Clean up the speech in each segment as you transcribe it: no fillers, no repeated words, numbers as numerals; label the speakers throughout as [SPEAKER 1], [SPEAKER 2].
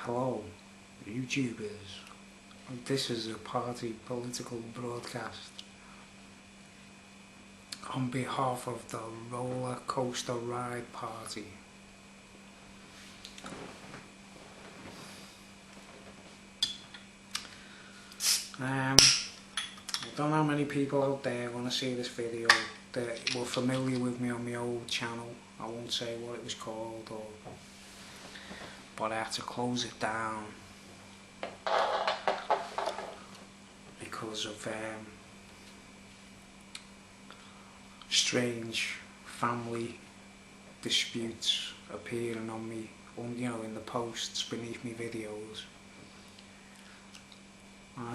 [SPEAKER 1] Hello, YouTubers. This is a party political broadcast on behalf of the roller coaster ride party. I don't know how many people out there want to see this video that were familiar with me on my old channel. I won't say what it was called, but I had to close it down because of strange family disputes appearing on me, in the posts beneath me videos.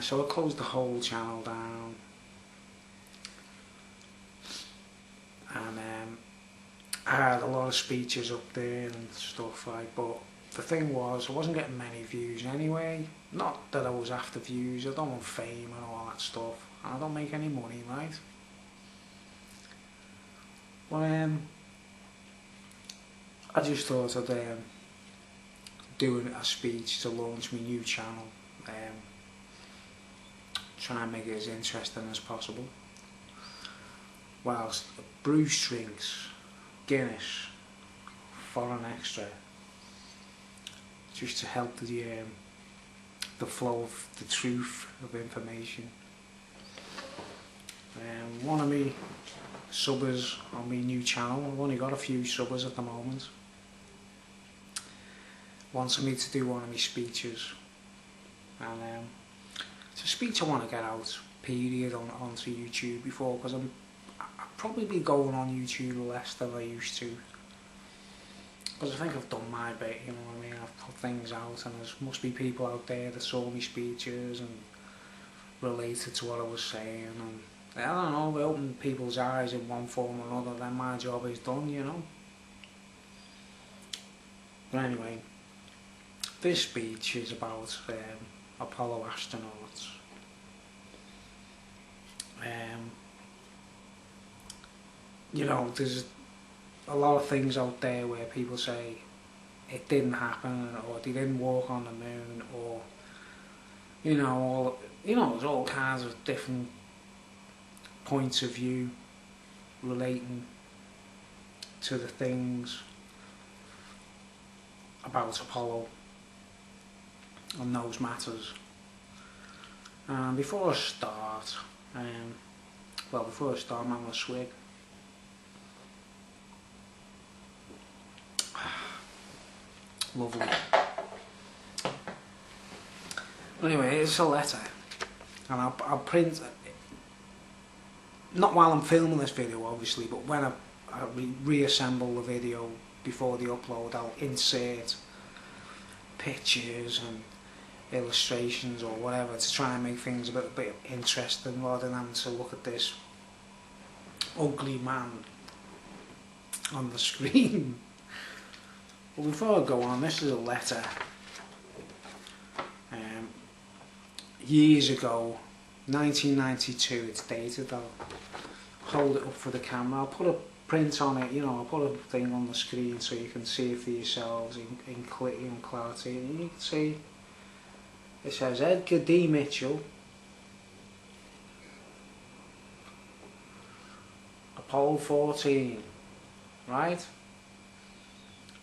[SPEAKER 1] So I closed the whole channel down, and I had a lot of speeches up there and stuff but the thing was, I wasn't getting many views anyway. Not that I was after views, I don't want fame and all that stuff, and I don't make any money, right? But I just thought I'd do a speech to launch my new channel, try and make it as interesting as possible, whilst Bruce drinks Guinness foreign extra, just to help the flow of the truth of information. One of me subbers on my new channel, I've only got a few subbers at the moment, wants me to do one of my speeches, and it's a speech I want to get out, period, onto YouTube before, because I'll probably be going on YouTube less than I used to. Because I think I've done my bit, you know what I mean, I've put things out, and there must be people out there that saw me speeches and related to what I was saying, and I don't know, if I open people's eyes in one form or another, then my job is done, you know. But anyway, this speech is about Apollo astronauts. There's a lot of things out there where people say it didn't happen, or they didn't walk on the moon, or there's all kinds of different points of view relating to the things about Apollo and those matters. Before I start, I'm having a swig. Lovely. Anyway, it's a letter, and I'll print, not while I'm filming this video obviously, but when I reassemble the video before the upload, I'll insert pictures and illustrations or whatever to try and make things a bit interesting, rather than having to look at this ugly man on the screen. But before I go on, this is a letter years ago, 1992 it's dated. I'll hold it up for the camera, I'll put a print on it, I'll put a thing on the screen so you can see it for yourselves in clarity, and you can see it says Edgar D. Mitchell, Apollo 14, right?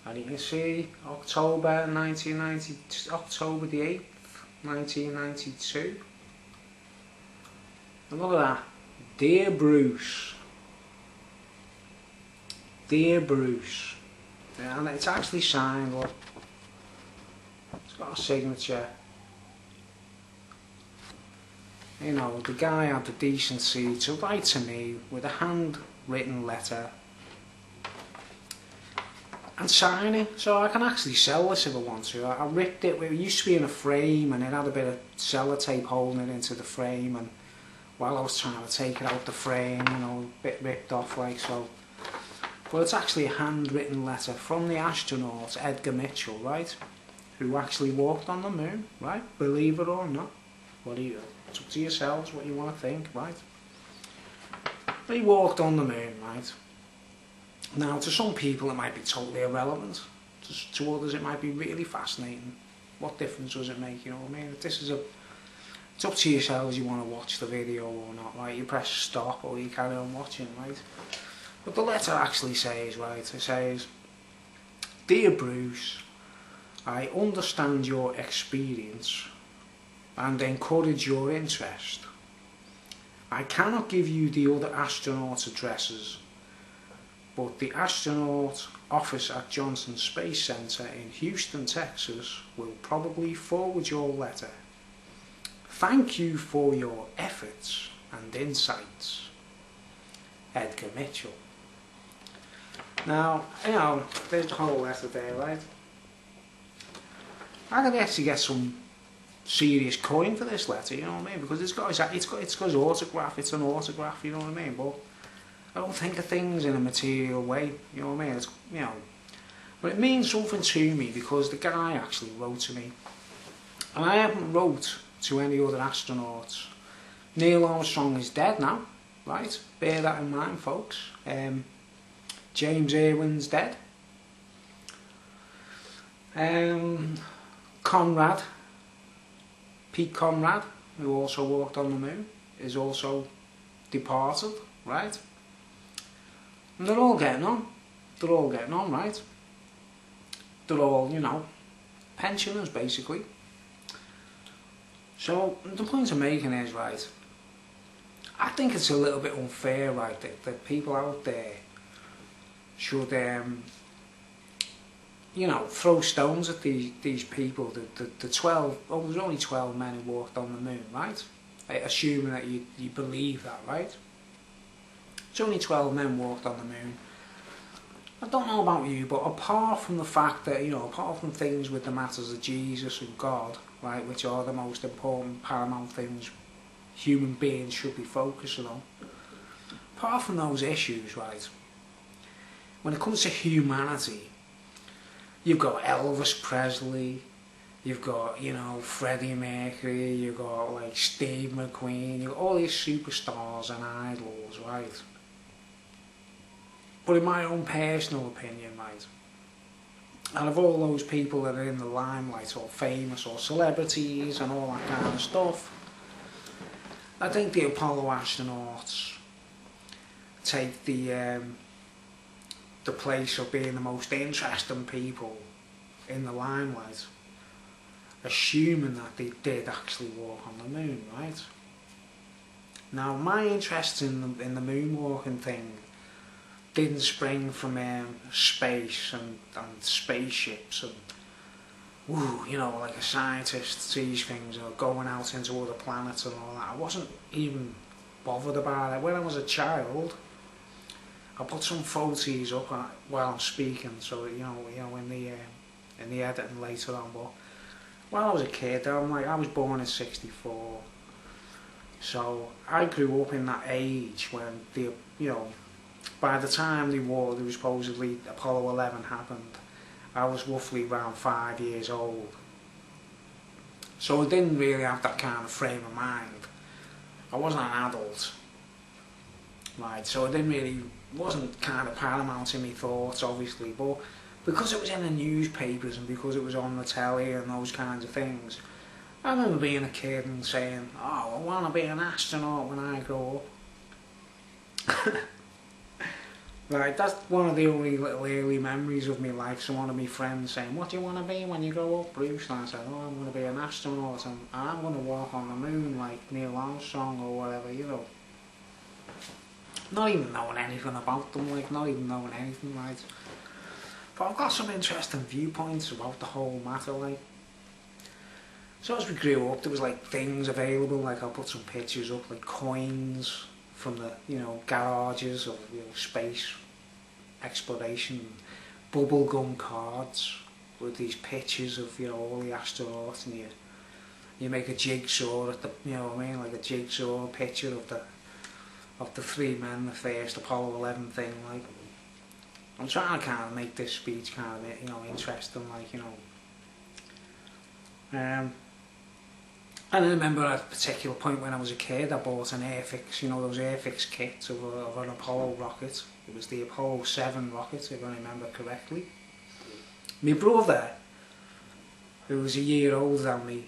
[SPEAKER 1] And you can see October the 8th, 1992. And look at that. Dear Bruce. Dear Bruce. And it's actually signed, look. It's got a signature. The guy had the decency to write to me with a handwritten letter and sign it, so I can actually sell this if I want to. I ripped it. It used to be in a frame, and it had a bit of sellotape holding it into the frame, and while I was trying to take it out the frame, a bit ripped off like so. But it's actually a handwritten letter from the astronaut Edgar Mitchell, right? Who actually walked on the moon, right? Believe it or not. It's up to yourselves what you want to think, right? He walked on the moon, right? Now, to some people it might be totally irrelevant. To others it might be really fascinating. what difference does it make, you know what I mean? This is a, it's up to yourselves, you want to watch the video or not, right? You press stop or you carry on watching, right? But the letter actually says, right, it says, "Dear Bruce, I understand your experience and encourage your interest. I cannot give you the other astronauts' addresses, but the astronaut office at Johnson Space Center in Houston, Texas will probably forward your letter. Thank you for your efforts and insights. Edgar Mitchell." Now, you know, there's the whole letter there, right? I could actually get some serious coin for this letter, you know what I mean? Because it's got his autograph, it's an autograph, you know what I mean? But I don't think of things in a material way, you know what I mean? It's, you know, but it means something to me because the guy actually wrote to me. And I haven't wrote to any other astronauts. Neil Armstrong is dead now, right? Bear that in mind, folks. James Irwin's dead. Pete Conrad, who also walked on the moon, is also departed, right? And they're all getting on. They're all getting on, right? They're all, you know, pensioners, basically. So, the point I'm making is, right, I think it's a little bit unfair, right, that people out there should, you know, throw stones at these people, the 12, oh, there's only 12 men who walked on the moon, right? Assuming that you believe that, right? There's only 12 men walked on the moon. I don't know about you, but apart from the fact that, you know, apart from things with the matters of Jesus and God, right, which are the most important, paramount things human beings should be focusing on, apart from those issues, right, when it comes to humanity, you've got Elvis Presley, you've got, you know, Freddie Mercury, you've got like Steve McQueen, you've got all these superstars and idols, right? But in my own personal opinion, right, out of all those people that are in the limelight or famous or celebrities and all that kind of stuff, I think the Apollo astronauts take the place of being the most interesting people in the limelight, assuming that they did actually walk on the moon, right? Now, my interest in the moonwalking thing didn't spring from space and spaceships and, woo, you know, like a scientist sees things or going out into other planets and all that. I wasn't even bothered about it. When I was a child, I put some photos up while I'm speaking, so you know in the editing later on. But while I was a kid, I was born in '64, so I grew up in that age when by the time there was supposedly Apollo 11 happened, I was roughly around 5 years old. So I didn't really have that kind of frame of mind. I wasn't an adult, right? So it wasn't kind of paramount in my thoughts, obviously, but because it was in the newspapers and because it was on the telly and those kinds of things, I remember being a kid and saying, "Oh, I want to be an astronaut when I grow up." Right, that's one of the only little early memories of my life. So one of my friends saying, "What do you want to be when you grow up, Bruce?" And I said, "Oh, I'm going to be an astronaut and I'm going to walk on the moon like Neil Armstrong or whatever, you know." Not even knowing anything about them, like not even knowing anything, right? But I've got some interesting viewpoints about the whole matter, like. So as we grew up, there was like things available, like I'll put some pictures up, like coins from the, you know, garages of, you know, space exploration, bubblegum cards with these pictures of, you know, all the astronauts, and you make a jigsaw at the, you know what I mean, like a jigsaw picture of the three men, the first Apollo 11 thing, like. I'm trying to kind of make this speech kind of, you know, interesting, like, you know. And I remember at a particular point when I was a kid, I bought an Airfix, you know, those Airfix kits of an Apollo rocket. It was the Apollo 7 rocket, if I remember correctly. My brother who was a year older than me,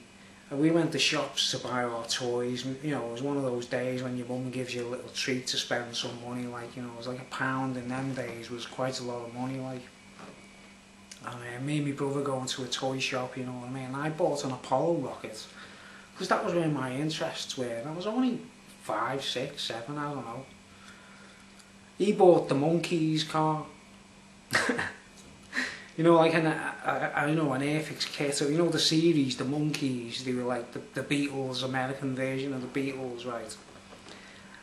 [SPEAKER 1] and we went to shops to buy our toys. And, you know, it was one of those days when your mum gives you a little treat to spend some money, like, you know, it was like £1 in them days was quite a lot of money, like. And me and my brother going to a toy shop, you know what I mean. I bought an Apollo rocket because that was where my interests were. And I was only 5, 6, 7, I don't know. He bought the Monkeys car. You know, like I know an Airfix kit. So you know the series, the Monkeys. They were like the Beatles, American version of the Beatles, right?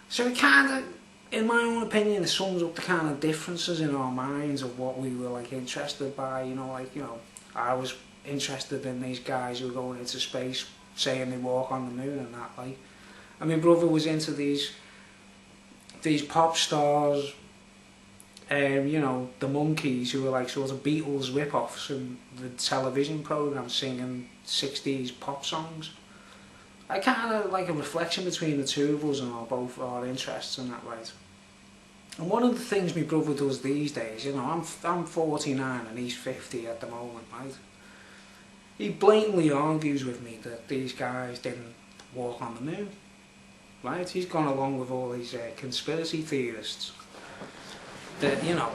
[SPEAKER 1] So it kind of, in my own opinion, it sums up the kind of differences in our minds of what we were like interested by. You know, like, you know, I was interested in these guys who were going into space, saying they walk on the moon and that, like. And my brother was into these pop stars, you know, the Monkeys, who were like sort of Beatles rip-offs in the television programme singing 60s pop songs. I kind of like a reflection between the two of us and both our interests in that, right? And one of the things my brother does these days, you know, I'm 49 and he's 50 at the moment, right? He blatantly argues with me that these guys didn't walk on the moon, right? He's gone along with all these conspiracy theorists that, you know,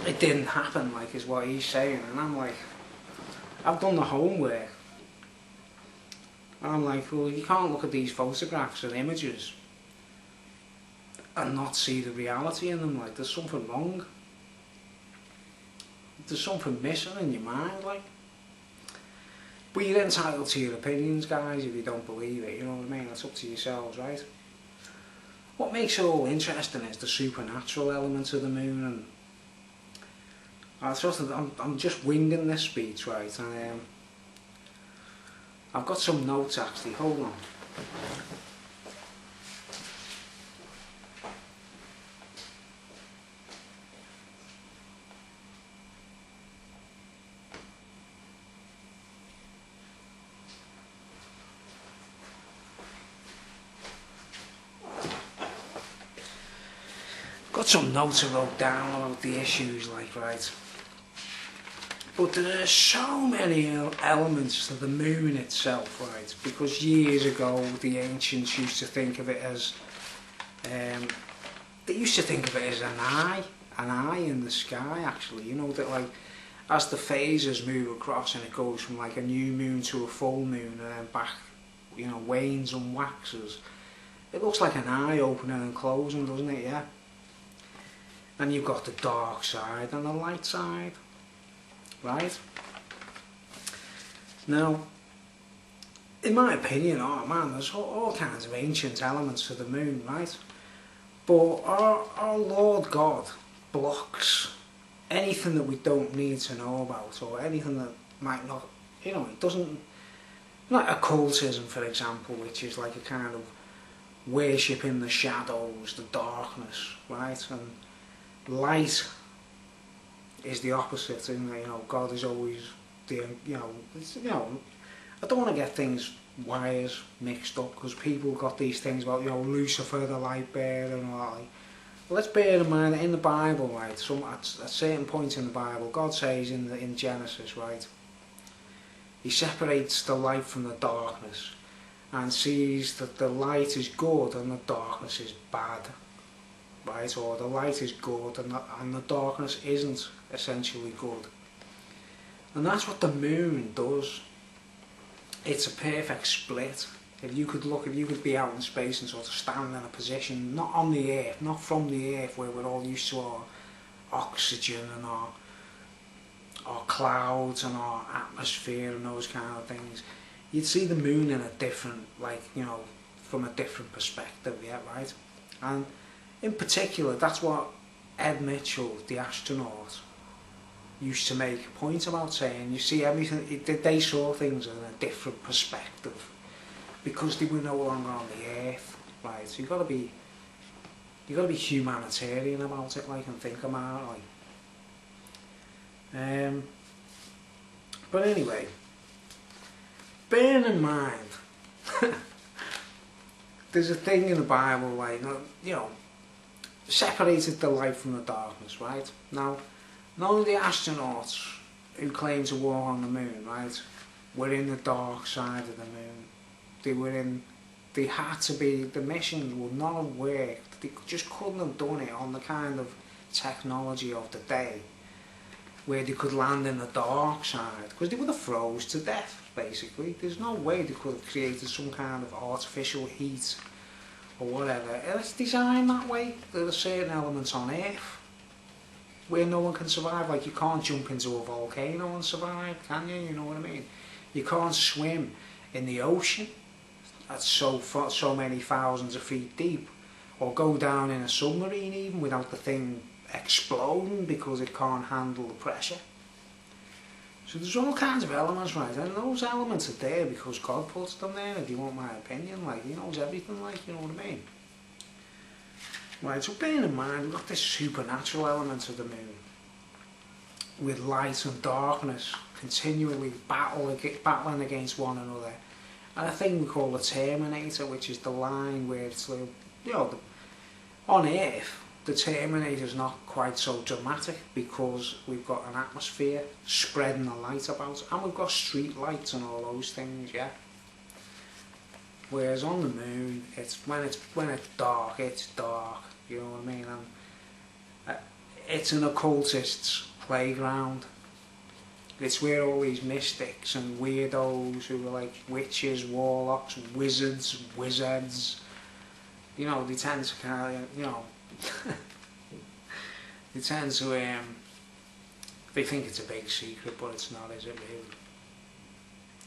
[SPEAKER 1] it didn't happen, like, is what he's saying. And I'm like, I've done the homework. And I'm like, well, you can't look at these photographs and images and not see the reality in them. Like, there's something wrong. There's something missing in your mind, like. But you're entitled to your opinions, guys, if you don't believe it, you know what I mean? It's up to yourselves, right? What makes it all interesting is the supernatural elements of the moon, and I'm just winging this speech, right? And I've got some notes actually, hold on. Got some notes I wrote down about the issues, like, right? But there are so many elements to the moon itself, right? Because years ago, the ancients used to think of it as, they used to think of it as an eye in the sky, actually. You know, that like, as the phases move across and it goes from like a new moon to a full moon and then back, you know, wanes and waxes, it looks like an eye opening and closing, doesn't it? Yeah. And you've got the dark side and the light side, right? Now, in my opinion, oh man, there's all kinds of ancient elements to the moon, right? But our Lord God blocks anything that we don't need to know about, or anything that might not, you know, it doesn't, like occultism, for example, which is like a kind of worshipping the shadows, the darkness, right? And light is the opposite, and you know, God is always the, you know, I don't want to get things wires mixed up, because people got these things about, you know, Lucifer the light bearer and all that. Like, well, let's bear in mind that in the Bible, right, at certain points in the Bible, God says in Genesis, right, he separates the light from the darkness and sees that the light is good and the darkness is bad. Right, or the light is good and the darkness isn't essentially good. And that's what the moon does. It's a perfect split. If you could be out in space and sort of stand in a position, not on the Earth, not from the Earth where we're all used to our oxygen and our clouds and our atmosphere and those kind of things, you'd see the moon in a different, like, you know, from a different perspective, yeah, right? And in particular, that's what Ed Mitchell, the astronaut, used to make a point about, saying, you see everything, they saw things in a different perspective because they were no longer on the Earth, right? So you've got to be humanitarian about it, like, and think about it, like. But anyway, bearing in mind, there's a thing in the Bible, like, you know, separated the light from the darkness, right? Now, none of the astronauts who claim to walk on the moon, right, were in the dark side of the moon. They had to be, the missions would not have worked. They just couldn't have done it on the kind of technology of the day where they could land in the dark side, because they would have froze to death, basically. There's no way they could have created some kind of artificial heat or whatever. It's designed that way. There are certain elements on Earth where no one can survive. Like, you can't jump into a volcano and survive, can you? You know what I mean? You can't swim in the ocean that's so many thousands of feet deep, or go down in a submarine even without the thing exploding because it can't handle the pressure. So there's all kinds of elements, right, and those elements are there because God puts them there. If you want my opinion, like, He knows everything, like, you know what I mean? Right, so bearing in mind, we've got this supernatural element of the moon with light and darkness continually battling against one another. And a thing we call the Terminator, which is the line where it's like, you know, on Earth, the Terminator's not quite so dramatic because we've got an atmosphere spreading the light about, and we've got street lights and all those things, yeah. Whereas on the moon, when it's dark, you know what I mean? And it's an occultist's playground. It's where all these mystics and weirdos who are like witches, warlocks, wizards, you know, they tend to kind of, you know, they tend to, they think it's a big secret, but it's not, is it really?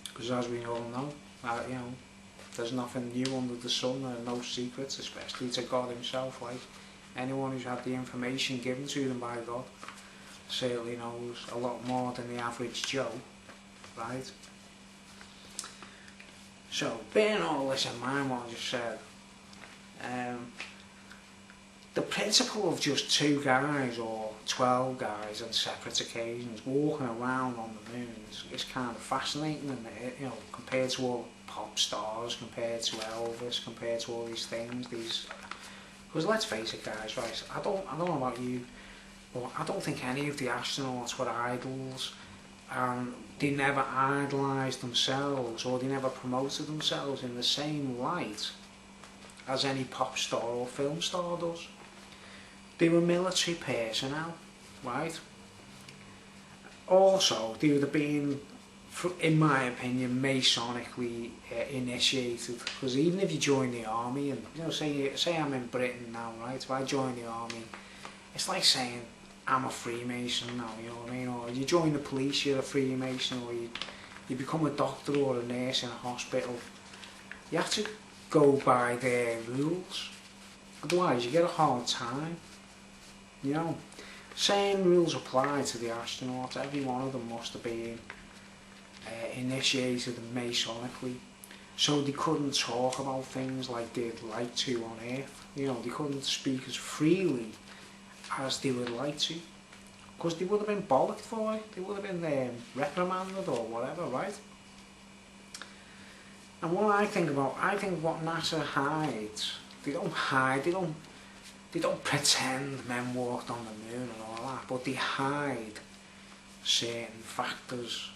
[SPEAKER 1] Because as we all know, you know, there's nothing new under the sun, and no secrets, especially to God Himself. Like, anyone who's had the information given to them by God certainly knows a lot more than the average Joe, right? So, bearing all this in mind, what I just said, the principle of just 2 guys or 12 guys on separate occasions walking around on the moon is kind of fascinating, and you know, compared to all pop stars, compared to Elvis, compared to all these things, because let's face it, guys, right? I don't know about you, but I don't think any of the astronauts were idols, and they never idolised themselves, or they never promoted themselves in the same light as any pop star or film star does. They were military personnel, right? Also, they would have been, in my opinion, Masonically initiated, because even if you join the army, and you know, say I'm in Britain now, right? If I join the army, it's like saying I'm a Freemason now, you know what I mean? Or you join the police, you're a Freemason, or you become a doctor or a nurse in a hospital. You have to go by their rules, otherwise you get a hard time. You know, same rules apply to the astronauts. Every one of them must have been initiated Masonically, so they couldn't talk about things like they'd like to on Earth. You know, they couldn't speak as freely as they would like to, because they would have been bollocked for it. They would have been reprimanded or whatever, right? And what I think what NASA hides, they don't hide, they don't pretend men walked on the moon and all that, but they hide certain factors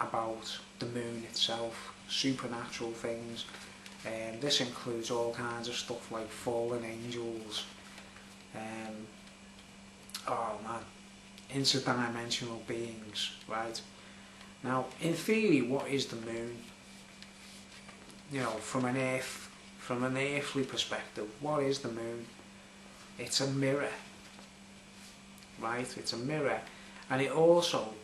[SPEAKER 1] about the moon itself, supernatural things. This includes all kinds of stuff like fallen angels, oh man, interdimensional beings, right? Now, in theory, what is the moon? You know, from an earthly perspective, what is the moon? It's a mirror, right? It's a mirror, and it also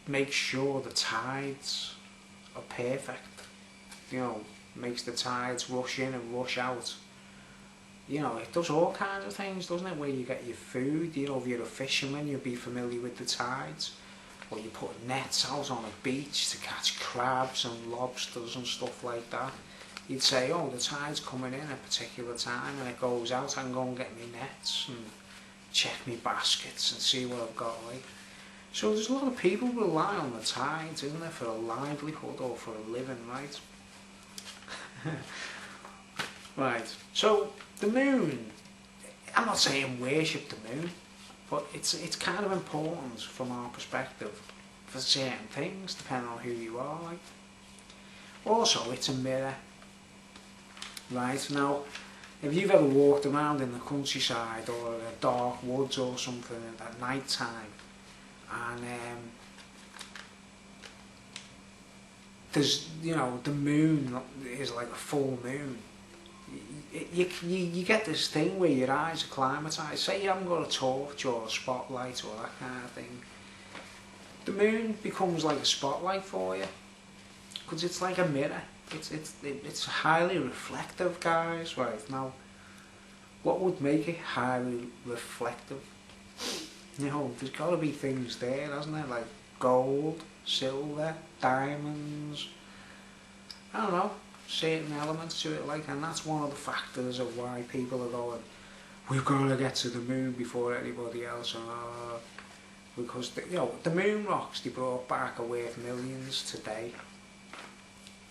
[SPEAKER 1] makes sure the tides are perfect. You know, makes the tides rush in and rush out. You know, it does all kinds of things, doesn't it? Where you get your food, you know, if you're a fisherman, you'll be familiar with the tides. Or you put nets out on a beach to catch crabs and lobsters and stuff like that. You'd say, oh, the tide's coming in at a particular time, and it goes out, I can go and get me nets and check me baskets and see what I've got, like. So there's a lot of people who rely on the tides, isn't there, for a livelihood or for a living, right? Right, so the moon, I'm not saying worship the moon, but it's kind of important from our perspective. for certain things, depending on who you are. Like. Also, it's a mirror. Right, now, if you've ever walked around in the countryside or in a dark woods or something at night time, and there's, you know, the moon is like a full moon, you get this thing where your eyes are climatized. Say you haven't got a torch or a spotlight or that kind of thing, the moon becomes like a spotlight for you, because it's like a mirror. It's highly reflective, guys. Right, now, what would make it highly reflective? You know, there's got to be things there, hasn't there? Like gold, silver, diamonds, I don't know, certain elements to it, like, and that's one of the factors of why people are going, we've got to get to the moon before anybody else, because you know, the moon rocks they brought back are worth millions today.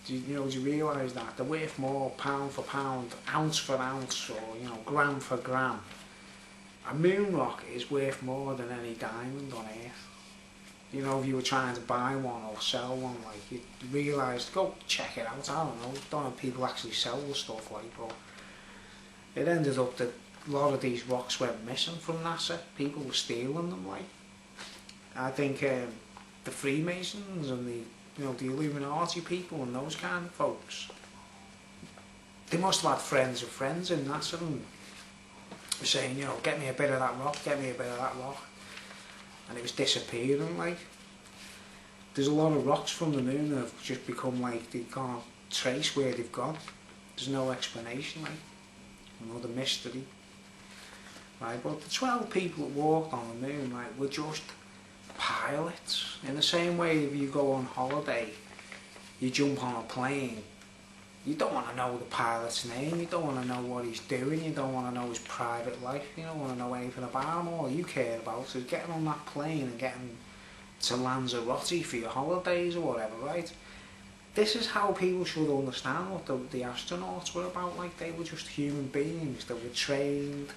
[SPEAKER 1] Do you realise that? They're worth more pound for pound, ounce for ounce, or, you know, gram for gram. A moon rock is worth more than any diamond on Earth. You know, if you were trying to buy one or sell one, like, you realise, go check it out, I don't know if people actually sell the stuff, like, but it ended up that a lot of these rocks went missing from NASA. People were stealing them, like. I think the Freemasons and the Illuminati people and those kind of folks, they must have had friends of friends in NASA and were saying, you know, get me a bit of that rock, get me a bit of that rock, and it was disappearing. Like, there's a lot of rocks from the moon that have just become like, they can't trace where they've gone. There's no explanation, like, another mystery. Right, but the 12 people that walked on the moon, like, were just pilots. In the same way, if you go on holiday, you jump on a plane, you don't want to know the pilot's name, you don't want to know what he's doing, you don't want to know his private life, you don't want to know anything about him. All you care about is getting on that plane and getting to Lanzarote for your holidays or whatever, right? This is how people should understand what the astronauts were about. Like, they were just human beings that were trained,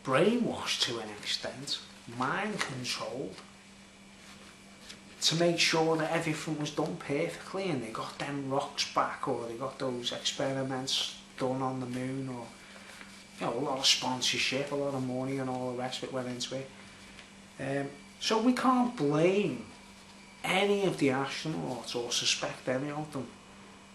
[SPEAKER 1] brainwashed to an extent, mind controlled, to make sure that everything was done perfectly, and they got them rocks back, or they got those experiments done on the moon, or, you know, a lot of sponsorship, a lot of money and all the rest of it went into it. So we can't blame any of the astronauts or suspect any of them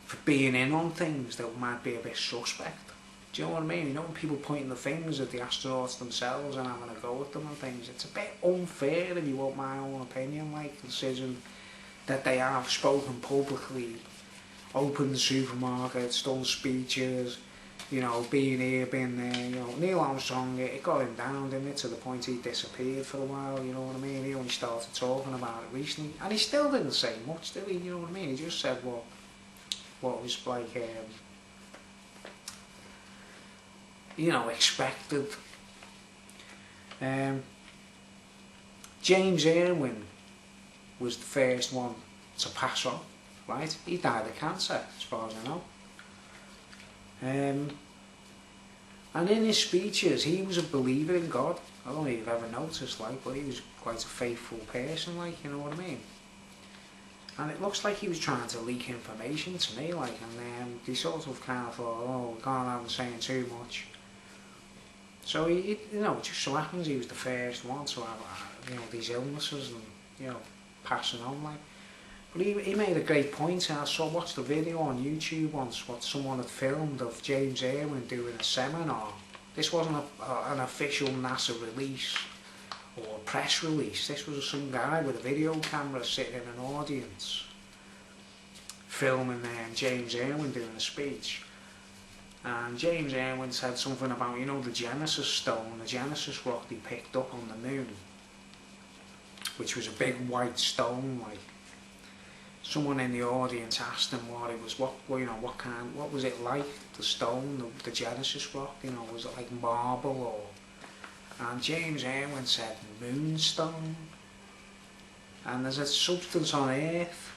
[SPEAKER 1] for being in on things that might be a bit suspect. Do you know what I mean? You know, when people pointing the fingers at the astronauts themselves and having a go at them and things, it's a bit unfair, if you want my own opinion, like, considering that they have spoken publicly, opened supermarkets, done speeches, you know, being here, being there. You know, Neil Armstrong, it got him down, didn't it, to the point he disappeared for a while, you know what I mean? He only started talking about it recently, and he still didn't say much, did he? You know what I mean? He just said what was like, you know, expected. James Irwin was the first one to pass on, right? He died of cancer, as far as I know. And in his speeches, he was a believer in God. I don't know if you've ever noticed, like, but he was quite a faithful person, like, you know what I mean? And it looks like he was trying to leak information to me, like, and they sort of kind of thought, oh, we can't have him saying too much. So he, you know, it just so happens he was the first one to have, you know, these illnesses and, you know, passing on, like. But he made a great point, and I watched a video on YouTube once, what someone had filmed of James Irwin doing a seminar. This wasn't an official NASA release or press release. This was some guy with a video camera sitting in an audience filming James Irwin doing a speech. And James Irwin said something about, you know, the Genesis stone, the Genesis rock they picked up on the moon, which was a big white stone, like. Someone in the audience asked him what it was, what was it like, the stone, the Genesis rock, you know, was it like marble or, and James Irwin said moonstone. And there's a substance on Earth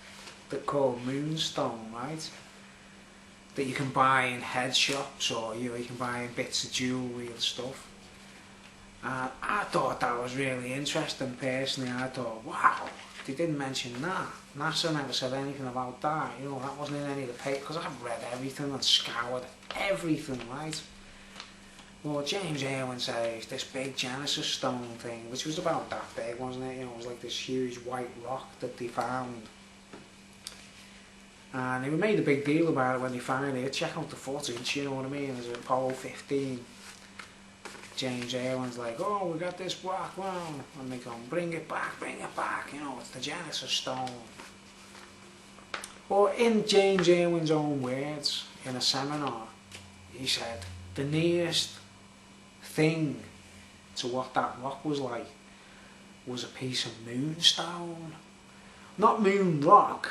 [SPEAKER 1] that called moonstone, right, that you can buy in head shops, or you can buy in bits of jewellery and stuff. And I thought that was really interesting personally. I thought, wow, they didn't mention that. NASA never said anything about that, you know, that wasn't in any of the papers, because I've read everything and scoured everything, right? Well, James Irwin says this big Genesis stone thing, which was about that big, wasn't it? You know, it was like this huge white rock that they found. And they made a big deal about it when they found it. Check out the footage, you know what I mean? There's Apollo 15. James Irwin's like, oh, we got this rock, wow. And they go, bring it back, you know, it's the Genesis stone. Well, in James Irwin's own words, in a seminar, he said, the nearest thing to what that rock was like was a piece of moonstone. Not moon rock.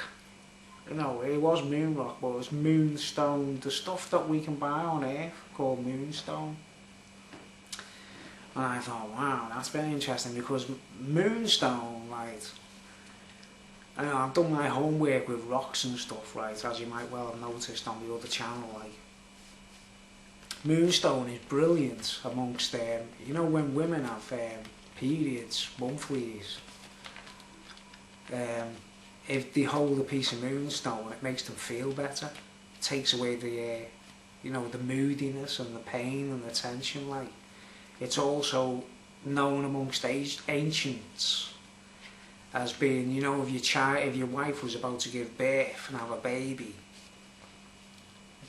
[SPEAKER 1] No, it was moon rock, but it was moonstone, the stuff that we can buy on Earth called moonstone. And I thought, wow, that's very interesting, because moonstone, right, I know I've done my homework with rocks and stuff, right, as you might well have noticed on the other channel, like, moonstone is brilliant amongst, you know, when women have periods, monthlies, if they hold a piece of moonstone, it makes them feel better. It takes away the, you know, the moodiness and the pain and the tension. Like, it's also known amongst ancients as being, you know, if your wife was about to give birth and have a baby,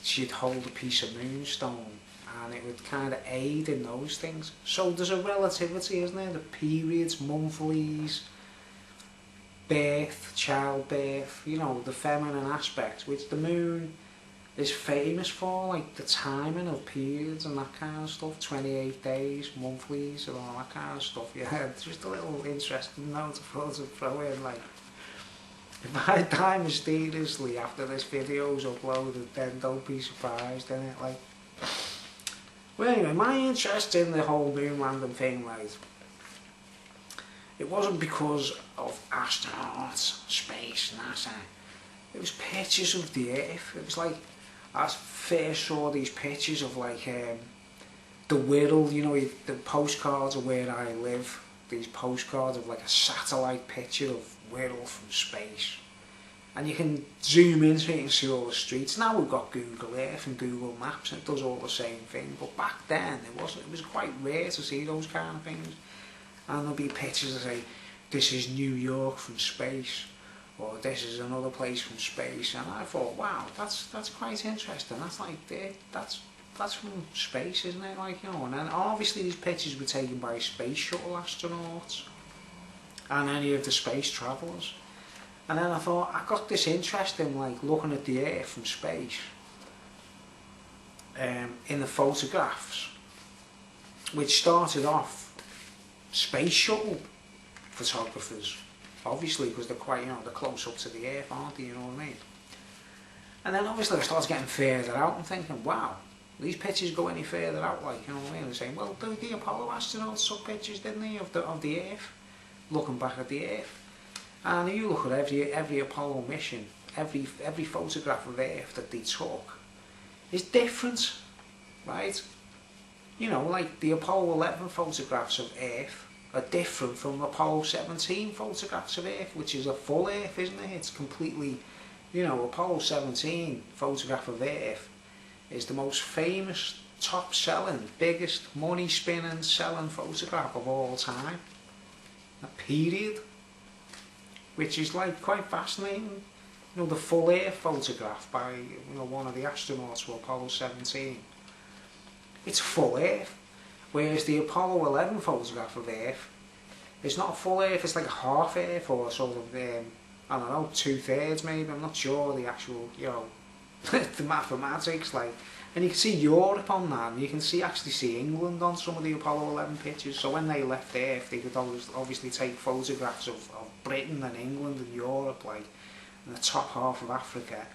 [SPEAKER 1] she'd hold a piece of moonstone, and it would kind of aid in those things. So there's a relativity, isn't there? The periods, monthlies, birth, childbirth, you know, the feminine aspect, which the moon is famous for, like the timing of periods and that kind of stuff, 28 days, monthlies and all that kind of stuff. Yeah, it's just a little interesting note to throw in, like, if I die mysteriously after this video's uploaded, then don't be surprised, innit, like. Well, anyway, my interest in the whole moon landing thing, right, it wasn't because of astronauts, space, NASA. It was pictures of the Earth. It was like, I first saw these pictures of, like, the Wirral, you know, the postcards of where I live. These postcards of, like, a satellite picture of Wirral from space. And you can zoom into it and see all the streets. Now we've got Google Earth and Google Maps, and it does all the same thing. But back then, it was quite rare to see those kind of things. And there'll be pictures that say, this is New York from space, or this is another place from space. And I thought, wow, that's quite interesting. That's like, that's from space, isn't it? Like, you know, and then obviously these pictures were taken by space shuttle astronauts and any of the space travellers. And then I thought, I got this interest in, like, looking at the Earth from space, in the photographs, which started off space shuttle photographers, obviously, because they're quite, you know, they're close up to the Earth, aren't they, you know what I mean? And then obviously I started getting further out and thinking, wow, these pictures go any further out, like, you know what I mean? And saying, well, the Apollo astronauts took pictures, didn't they, of the Earth, looking back at the Earth. And you look at every Apollo mission, every photograph of Earth that they took is different, right? You know, like the Apollo 11 photographs of Earth are different from Apollo 17 photographs of Earth, which is a full Earth, isn't it? It's completely, you know, Apollo 17 photograph of Earth is the most famous, top-selling, biggest money-spinning, selling photograph of all time. A period. Which is, like, quite fascinating. You know, the full Earth photograph by, you know, one of the astronauts for Apollo 17. It's full Earth. Whereas the Apollo 11 photograph of Earth, it's not a full Earth, it's like a half Earth, or sort of, I don't know, 2/3 maybe, I'm not sure the actual, you know, the mathematics, like. And you can see Europe on that, and you can actually see England on some of the Apollo 11 pictures. So when they left Earth, they could obviously take photographs of Britain and England and Europe, like, and the top half of Africa.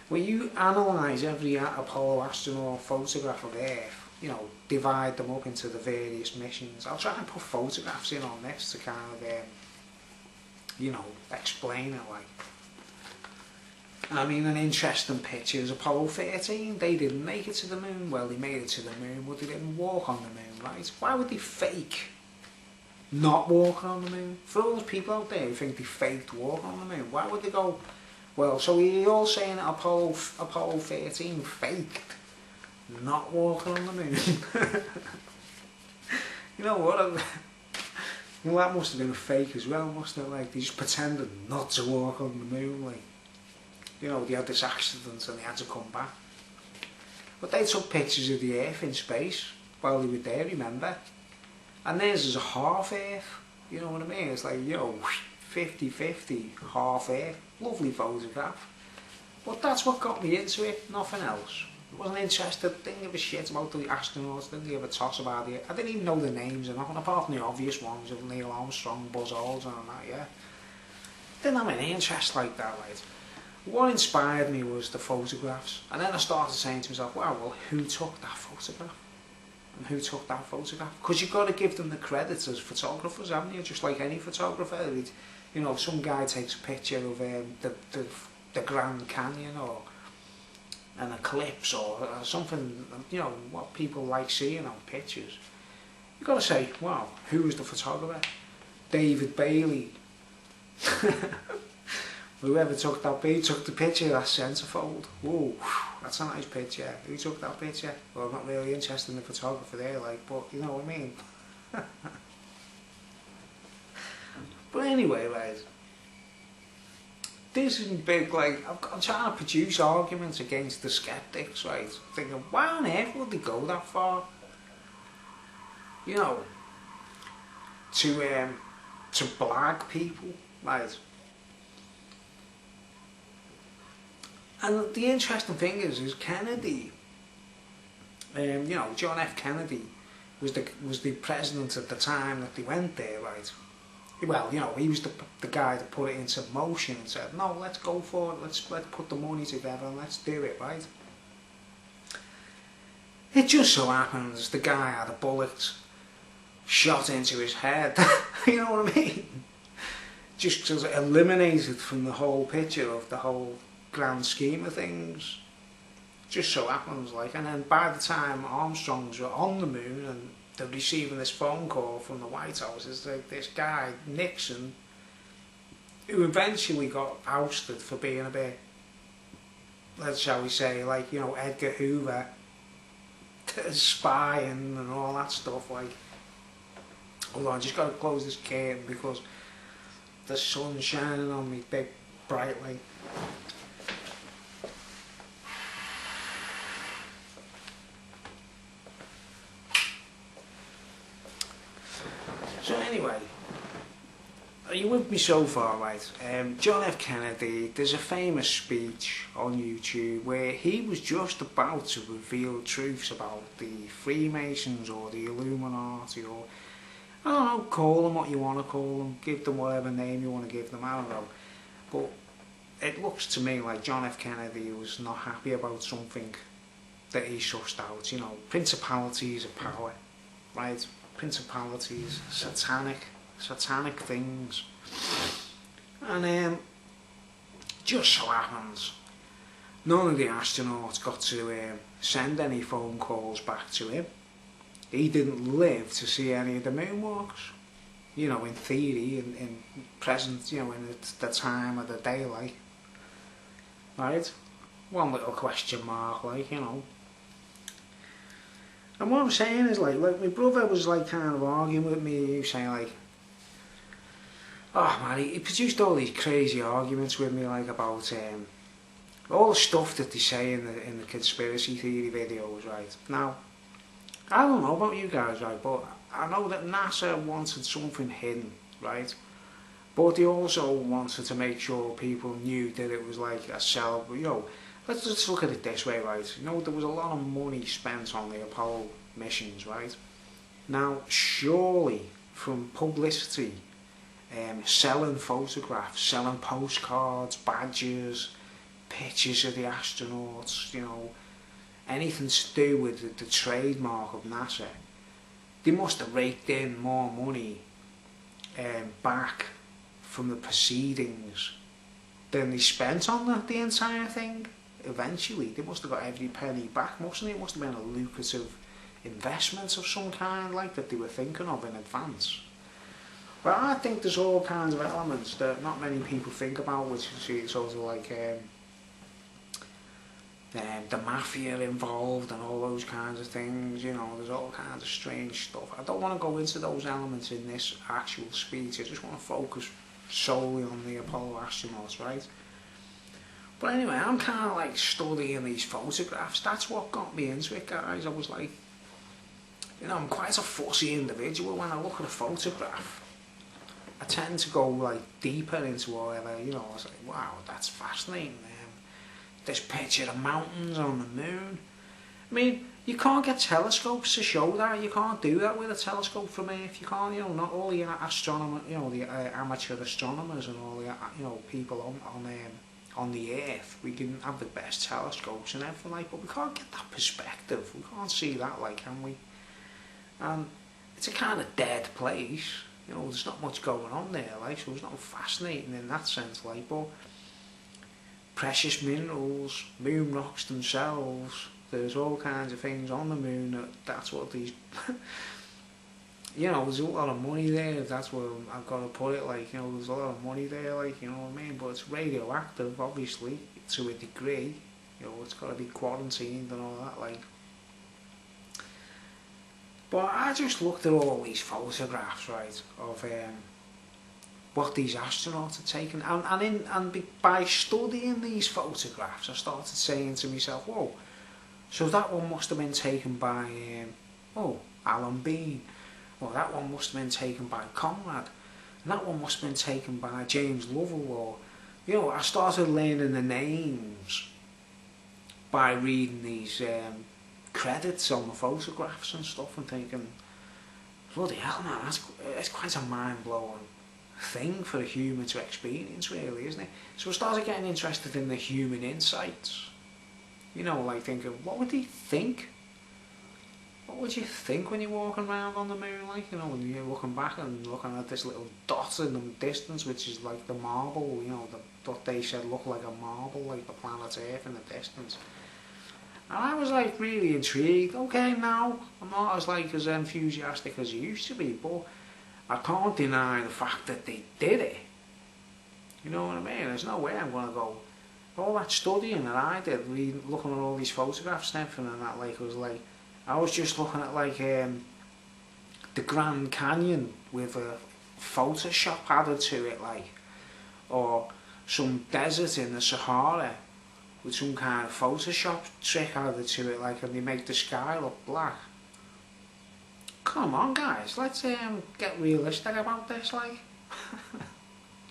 [SPEAKER 1] When you analyse every Apollo astronaut photograph of Earth, you know, divide them up into the various missions. I'll try and put photographs in on this to kind of, you know, explain it, like. I mean, an interesting picture is Apollo 13. They didn't make it to the moon. Well, they made it to the moon, but they didn't walk on the moon, right? Why would they fake not walking on the moon. For all those people out there who think they faked walking on the moon, why would they go, well, so you're all saying that Apollo 13 faked not walking on the moon? You know what? Well, that must have been a fake as well, mustn't it? Like, they just pretended not to walk on the moon, like, you know, they had this accident and they had to come back. But they took pictures of the Earth in space while they were there, remember? And theirs is a half Earth, you know what I mean? It's like, you know, 50-50, half Earth. Lovely photograph. But that's what got me into it, nothing else. I wasn't interested, didn't give a shit about the astronauts, didn't give a toss about it. I didn't even know the names or nothing, apart from the obvious ones of Neil Armstrong, Buzz Aldrin and that, yeah. Didn't have any interest like that, right? What inspired me was the photographs. And then I started saying to myself, wow, well, who took that photograph? And who took that photograph? Because you've got to give them the credit as photographers, haven't you? Just like any photographer. You know, some guy takes a picture of the Grand Canyon or an eclipse or something, you know, what people like seeing on pictures. You've got to say, wow, who was the photographer? David Bailey. Whoever took that picture, took the picture, that centerfold. Whoa, that's a nice picture. Who took that picture? Well, I'm not really interested in the photographer there, like, but you know what I mean. But anyway, right, this is big, like, I'm trying to produce arguments against the skeptics, right? Thinking, why on earth would they go that far? You know, to blag people, right? And the interesting thing is Kennedy, you know, John F. Kennedy was the president at the time that they went there, right? Well, you know, he was the guy that put it into motion and said, no, let's go for it, let's put the money together and let's do it, right? It just so happens the guy had a bullet shot into his head, you know what I mean? Just sort of eliminated from the whole picture of the whole grand scheme of things. Just so happens, like, and then by the time Armstrongs were on the moon and they're receiving this phone call from the White House, it's like this guy, Nixon, who eventually got ousted for being a bit, let's shall we say, like, you know, Edgar Hoover, spying and all that stuff, like, hold on, I just got to close this curtain because the sun's shining on me big brightly. So anyway, are you with me so far, right? John F. Kennedy, there's a famous speech on YouTube where he was just about to reveal truths about the Freemasons or the Illuminati, or I don't know, call them what you want to call them, give them whatever name you want to give them, I don't know. But it looks to me like John F. Kennedy was not happy about something that he sussed out, you know, principalities of power, right? Principalities, satanic things. And just so happens none of the astronauts got to send any phone calls back to him. He didn't live to see any of the moonwalks, you know, in theory, in present, you know, in the time of the daylight, right? One little question mark, like, you know. And what I'm saying is, like my brother was like kind of arguing with me, he was saying like, oh man, he produced all these crazy arguments with me, like about all the stuff that they say in the conspiracy theory videos, right? Now, I don't know about you guys, right, but I know that NASA wanted something hidden, right? But they also wanted to make sure people knew that it was like a cell, you know. Let's just look at it this way, right? You know, there was a lot of money spent on the Apollo missions, right? Now, surely from publicity, selling photographs, selling postcards, badges, pictures of the astronauts, you know, anything to do with the trademark of NASA, they must have raked in more money back from the proceedings than they spent on the entire thing. Eventually, they must have got every penny back, mustn't it? It must have been a lucrative investment of some kind, like, that they were thinking of in advance. But I think there's all kinds of elements that not many people think about, which is sort of like the mafia involved and all those kinds of things. You know, there's all kinds of strange stuff. I don't want to go into those elements in this actual speech. I just want to focus solely on the Apollo astronauts, right? But anyway, I'm kind of like studying these photographs. That's what got me into it, guys. I was like, you know, I'm quite a fussy individual. When I look at a photograph, I tend to go like deeper into whatever, you know. I was like, wow, that's fascinating. This picture of mountains on the moon. I mean, you can't get telescopes to show that. You can't do that with a telescope from Earth. You can't, you know, not all the astronomers, you know, the amateur astronomers and all the, you know, people on the Earth. We can have the best telescopes and everything like, but we can't get that perspective. We can't see that, like, can we? And it's a kind of dead place. You know, there's not much going on there, like, so it's not fascinating in that sense, like, but precious minerals, moon rocks themselves, there's all kinds of things on the moon, that's what these, you know, there's a lot of money there, if that's where I've got to put it, like, you know, there's a lot of money there, like, you know what I mean, but it's radioactive, obviously, to a degree, you know, it's got to be quarantined and all that, like. But I just looked at all these photographs, right, of what these astronauts had taken, and by studying these photographs, I started saying to myself, whoa, so that one must have been taken by, Alan Bean, or that one must have been taken by Conrad, and that one must have been taken by James Lovell, or, you know, I started learning the names by reading these credits on the photographs and stuff, and thinking, bloody hell, man, it's quite a mind-blowing thing for a human to experience, really, isn't it? So I started getting interested in the human insights. You know, like thinking, what would he think? What would you think when you're walking around on the moon, like, you know, when you're looking back and looking at this little dot in the distance, which is like the marble, you know, what they said looked like a marble, like the planet Earth in the distance. And I was like really intrigued. Okay, now I'm not as enthusiastic as I used to be, but I can't deny the fact that they did it. You know what I mean? There's no way I'm gonna go. All that studying that I did, looking at all these photographs and everything, and that, like, it was like, I was just looking at like the Grand Canyon with a Photoshop added to it, like, or some desert in the Sahara with some kind of Photoshop trick added to it, like, and they make the sky look black. Come on, guys, let's get realistic about this, like.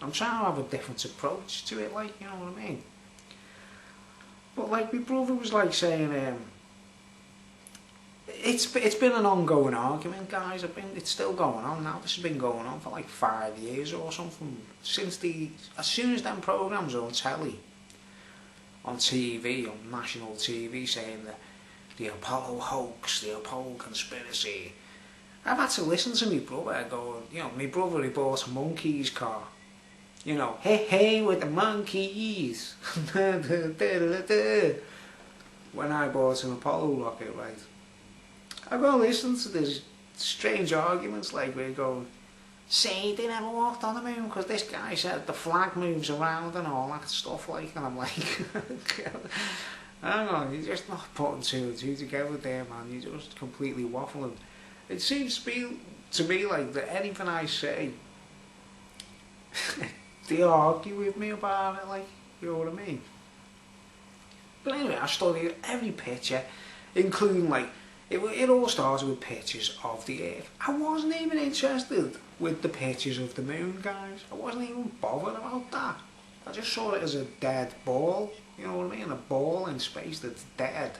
[SPEAKER 1] I'm trying to have a different approach to it, like, you know what I mean? But like, my brother was like saying, it's been an ongoing argument, guys. It's still going on now. This has been going on for like 5 years or something. As soon as them programmes are on telly, on TV, on national TV, saying that the Apollo hoax, the Apollo conspiracy, I've had to listen to my brother going, you know, my brother, he bought a monkey's car. You know, hey with the monkeys. When I bought an Apollo rocket, right? I've got to listen to these strange arguments, like we're going, say they never walked on the moon because this guy said the flag moves around and all that stuff, like, and I'm like, hang on, you're just not putting two and two together there, man. You're just completely waffling. It seems to me like that anything I say, they argue with me about it, like, you know what I mean? But anyway, I studied every picture, including, like, it all started with pictures of the Earth. I wasn't even interested with the pictures of the moon, guys. I wasn't even bothered about that. I just saw it as a dead ball, you know what I mean? A ball in space that's dead.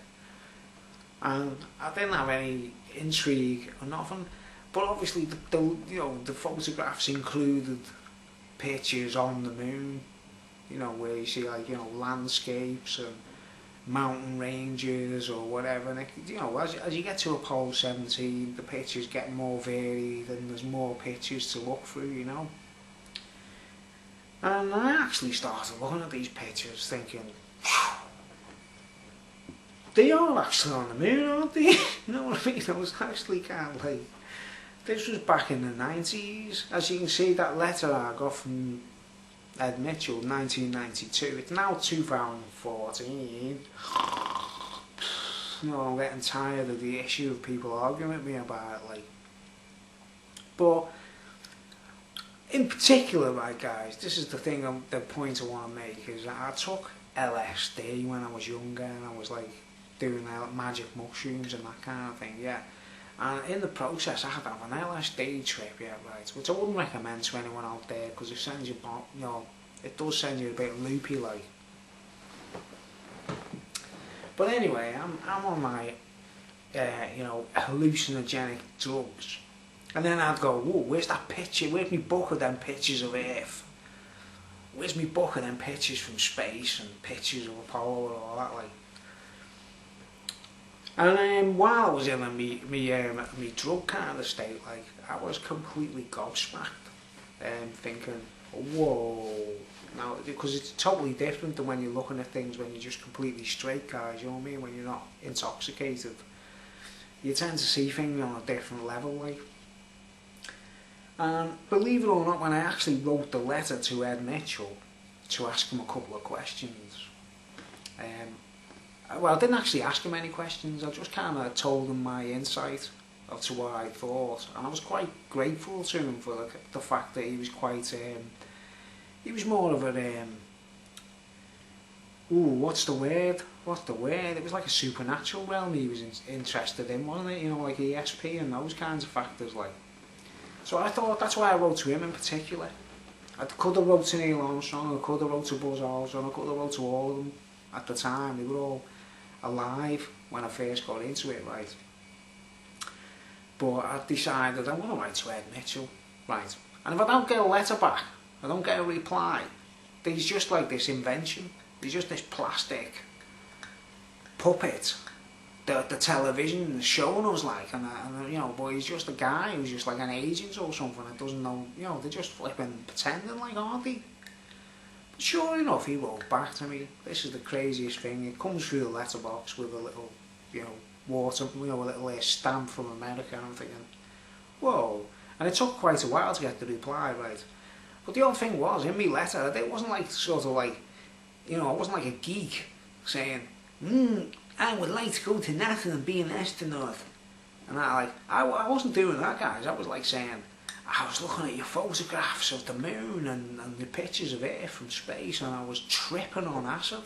[SPEAKER 1] And I didn't have any intrigue or nothing. But obviously, the photographs included pictures on the moon, you know, where you see, like, you know, landscapes and mountain ranges or whatever, and it, you know, as you get to Apollo 17, the pictures get more varied and there's more pictures to look through, you know. And I actually started looking at these pictures thinking, they are actually on the moon, aren't they? You know what I mean? I was actually kind of like This was back in the 90s. As you can see, that letter I got from Ed Mitchell, 1992. It's now 2014. You know, I'm getting tired of the issue of people arguing with me about it, like. But in particular, right, guys, this is the thing, the point I want to make is that I took LSD when I was younger, and I was like doing magic mushrooms and that kind of thing, yeah. And in the process, I had to have an LSD trip, yeah, right, which I wouldn't recommend to anyone out there because it sends you, you know, it does send you a bit loopy, like. But anyway, I'm on my, you know, hallucinogenic drugs. And then I'd go, whoa, where's that picture? Where's me book of them pictures of Earth? Where's me book of them pictures from space and pictures of Apollo and all that, like? And while I was in me drug kind of state, like, I was completely gobsmacked, thinking, whoa. Now, because it's totally different than when you're looking at things when you're just completely straight, guys, you know what I mean? When you're not intoxicated. You tend to see things on a different level, like. And believe it or not, when I actually wrote the letter to Ed Mitchell to ask him a couple of questions, well, I didn't actually ask him any questions, I just kind of told him my insight as to what I thought, and I was quite grateful to him for the fact that he was quite, he was more of a, what's the word? It was like a supernatural realm he was interested in, wasn't it? You know, like ESP and those kinds of factors, like. So I thought that's why I wrote to him in particular. I could have wrote to Neil Armstrong, I could have wrote to Buzz Aldrin, I could have wrote to all of them at the time. They were all alive when I first got into it, right? But I decided I'm going to write to Ed Mitchell, right? And if I don't get a letter back, I don't get a reply, he's just like this invention. He's just this plastic puppet that the television is showing us, like, and you know, but he's just a guy who's just like an agent or something that doesn't know, you know, they're just flipping pretending, like, aren't they? But sure enough, he wrote back to me. This is the craziest thing. It comes through the letterbox with a little, you know, a little stamp from America, and I'm thinking, whoa. And it took quite a while to get the reply, right? But the odd thing was, in my letter, it wasn't like sort of like, you know, I wasn't like a geek saying, I would like to go to NASA and be an astronaut. And I wasn't doing that, guys. I was like saying, I was looking at your photographs of the moon and the pictures of Earth from space, and I was tripping on acid.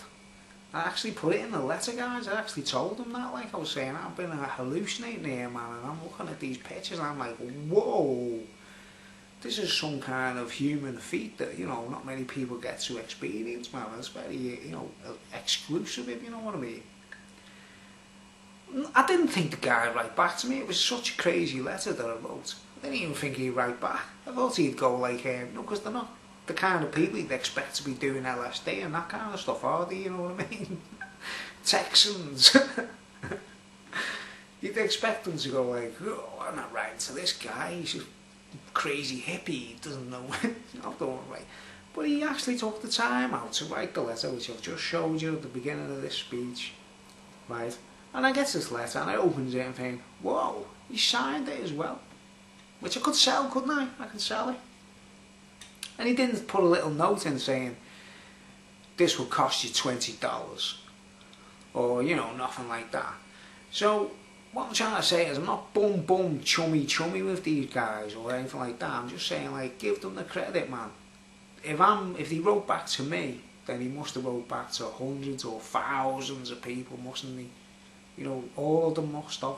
[SPEAKER 1] I actually put it in the letter, guys. I actually told them that, like, I was saying, I've been hallucinating here, man, and I'm looking at these pictures and I'm like, whoa, this is some kind of human feat that, you know, not many people get to experience, man. It's very, you know, exclusive, if you know what I mean. I didn't think the guy would write back to me. It was such a crazy letter that I wrote. I didn't even think he'd write back. I thought he'd go like, no, because they're not the kind of people you'd expect to be doing LSD and that kind of stuff, are they? You know what I mean? Texans. You'd expect them to go like, oh, I'm not writing to this guy. He's a crazy hippie. He doesn't know. I don't write. But he actually took the time out to write the letter, which I've just showed you at the beginning of this speech, right? And I get this letter and I opens it and think, whoa, he signed it as well. Which I could sell, couldn't I? I could sell it. And he didn't put a little note in saying, this will cost you $20. Or, you know, nothing like that. So, what I'm trying to say is I'm not chummy with these guys or anything like that. I'm just saying, like, give them the credit, man. If he wrote back to me, then he must have wrote back to hundreds or thousands of people, mustn't he? You know, all of them must have,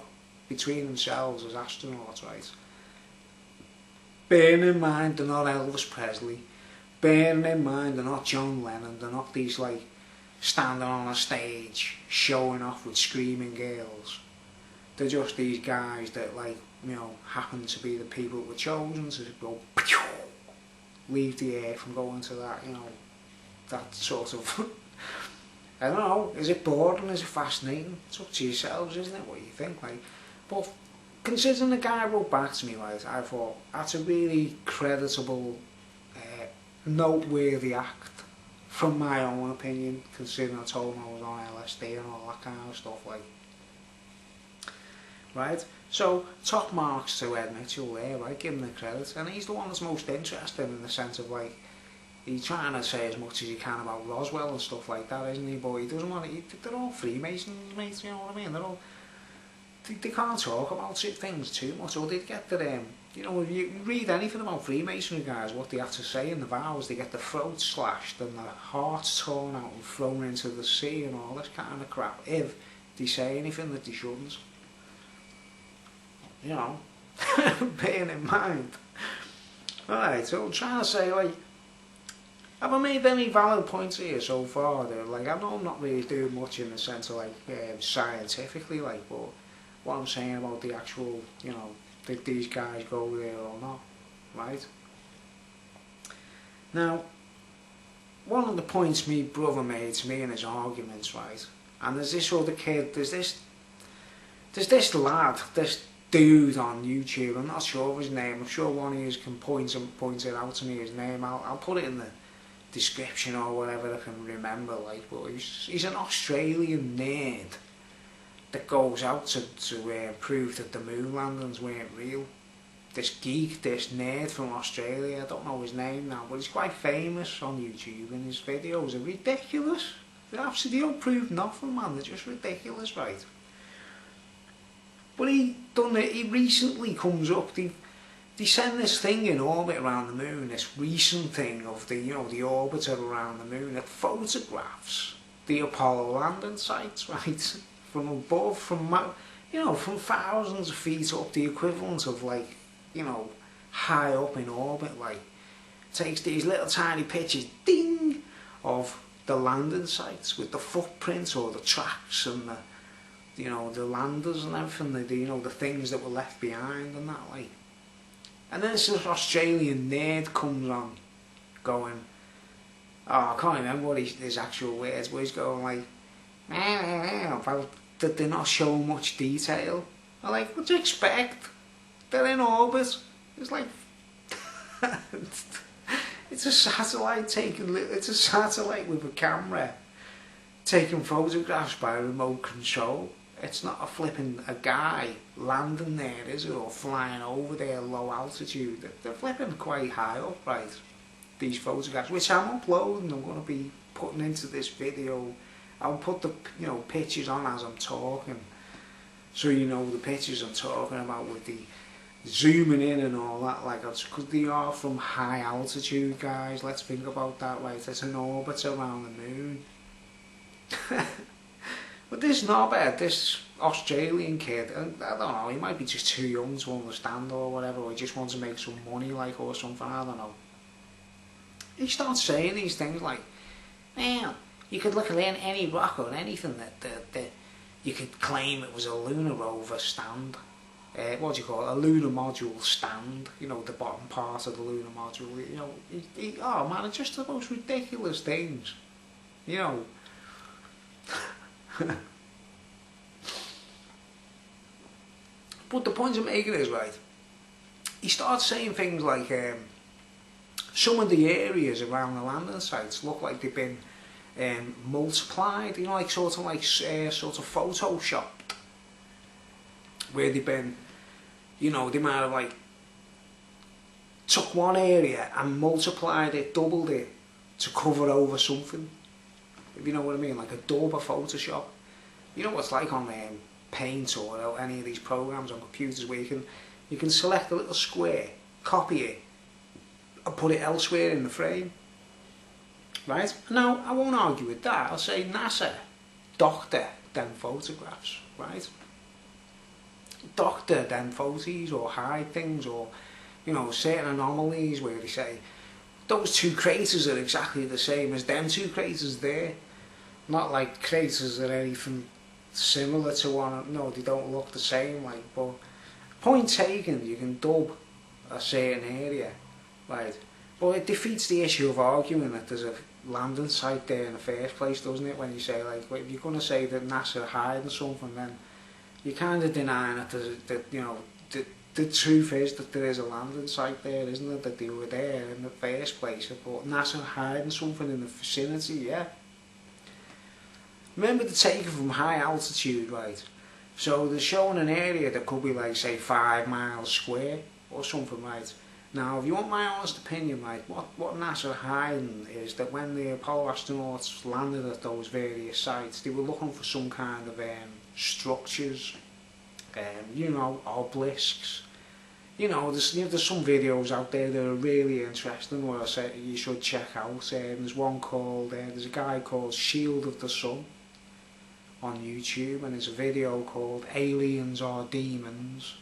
[SPEAKER 1] between themselves as astronauts, right? Bearing in mind they're not Elvis Presley, bearing in mind they're not John Lennon, they're not these, like, standing on a stage showing off with screaming girls. They're just these guys that, like, you know, happen to be the people that were chosen to go, leave the earth and go into that, you know, that sort of, I don't know, is it boring, is it fascinating? It's up to yourselves, isn't it, what you think, like. But considering the guy wrote back to me, right, I thought, that's a really creditable, noteworthy act, from my own opinion, considering I told him I was on LSD and all that kind of stuff, like. Right? So, top marks to Ed Mitchell there, right, give him the credit, and he's the one that's most interested in the sense of like, he's trying to say as much as he can about Roswell and stuff like that, isn't he, but he doesn't want to, they're all Freemasons, mate, you know what I mean, they're all, they can't talk about things too much, or they'd get the, you know, if you read anything about Freemasonry guys, what they have to say in the vows, they get their throats slashed and their hearts torn out and thrown into the sea and all this kind of crap, if they say anything that they shouldn't. You know, bearing in mind. Alright, so I'm trying to say, like, have I made any valid points here so far? Like, I know I'm not really doing much in the sense of, like, scientifically, like, but what I'm saying about the actual, you know, did these guys go there or not, right? Now, one of the points my brother made to me in his arguments, right, and there's this other kid, there's this lad, this dude on YouTube, I'm not sure of his name, I'm sure one of you can point it out to me, his name, I'll put it in the description or whatever I can remember, like, but he's an Australian nerd that goes out to prove that the moon landings weren't real. This geek, this nerd from Australia, I don't know his name now, but he's quite famous on YouTube and his videos are ridiculous. They don't prove nothing, man, they're just ridiculous, right? But he recently comes up, they send this thing in orbit around the moon, this recent thing of the, you know, the orbiter around the moon that photographs the Apollo landing sites, right? From above, from, you know, from thousands of feet up, the equivalent of, like, you know, high up in orbit, like, takes these little tiny pictures, ding, of the landing sites with the footprints or the tracks and the, you know, the landers and everything, you know, the things that were left behind and that, like. And then this Australian nerd comes on, going, oh, I can't remember what his actual words, but he's going like, that they're not showing much detail. I'm like, what do you expect? They're in orbit. It's like, it's a satellite with a camera taking photographs by remote control. It's not a guy landing there, is it, or flying over there low altitude. They're flipping quite high up, right? These photographs, which I'm uploading, I'm going to be putting into this video. I'll put the, you know, pictures on as I'm talking, so you know the pictures I'm talking about with the zooming in and all that, like, because they are from high altitude, guys. Let's think about that, right? It's an orbit around the moon. But this knobhead, this Australian kid, and I don't know, he might be just too young to understand or whatever, or he just wants to make some money, like, or something, I don't know. He starts saying these things like, man, you could look at any rock or anything that you could claim it was a lunar rover stand. What do you call it? A lunar module stand, you know, the bottom part of the lunar module, you know. Oh man, it's just the most ridiculous things, you know. But the point I'm making is, right, he starts saying things like, some of the areas around the landing sites look like they've been multiplied, you know, like sort of photoshopped, where they've been, you know, they might have like took one area and multiplied it, doubled it to cover over something, if you know what I mean, like a dub, a Photoshop. You know what it's like on Paint or any of these programs on computers where you can select a little square, copy it, and put it elsewhere in the frame. Right? Now, I won't argue with that. I'll say NASA doctor them photographs, right? Doctor them photos or hide things, or, you know, certain anomalies where they say those two craters are exactly the same as them two craters there. Not like craters are anything similar to one, no, they don't look the same, like, but point taken, you can dub a certain area, right? But it defeats the issue of arguing that there's a landing site there in the first place, doesn't it? When you say, like, if you're going to say that NASA are hiding something, then you're kind of denying that you know, the truth is that there is a landing site there, isn't it? That they were there in the first place, but NASA are hiding something in the vicinity, yeah. Remember, to take it from high altitude, right? So they're showing an area that could be like, say, 5 miles square or something, right? Now, if you want my honest opinion, right, what NASA are hiding is that when the Apollo astronauts landed at those various sites, they were looking for some kind of structures, you know, obelisks. You know, there's some videos out there that are really interesting where I say you should check out. There's one called, there's a guy called Shield of the Sun on YouTube, and there's a video called Aliens or Demons.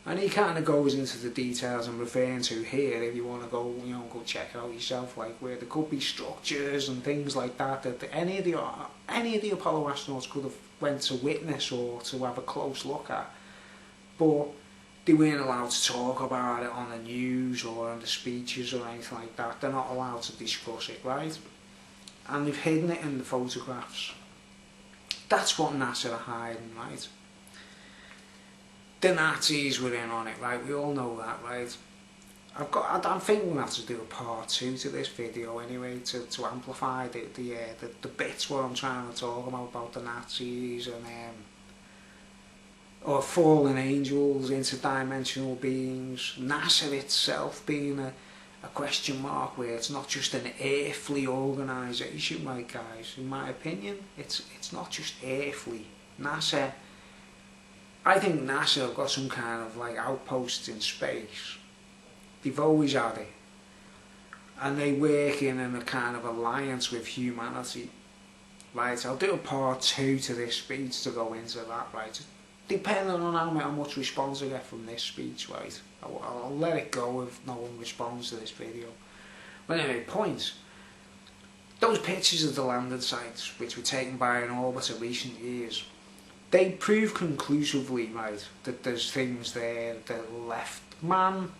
[SPEAKER 1] And he kind of goes into the details I'm referring to here. If you want to go, you know, go check out yourself, like where there could be structures and things like that any of the Apollo astronauts could have went to witness or to have a close look at, but they weren't allowed to talk about it on the news or on the speeches or anything like that. They're not allowed to discuss it, right? And they've hidden it in the photographs. That's what NASA are hiding, right? The Nazis were in on it, right? We all know that, right? I think we'll have to do a part 2 to this video anyway, to amplify the bits what I'm trying to talk about the Nazis and or fallen angels, interdimensional beings, NASA itself being a question mark, where it's not just an earthly organisation, right, guys? In my opinion, it's not just earthly. NASA, I think NASA have got some kind of like outposts in space. They've always had it, and they work in a kind of alliance with humanity, right? I'll do a part 2 to this speech to go into that, right? Depending on how much response I get from this speech, right? I'll let it go if no one responds to this video. But anyway, points. Those pictures of the landing sites, which were taken by an orbiter recent years, they prove conclusively, right, that there's things there that left man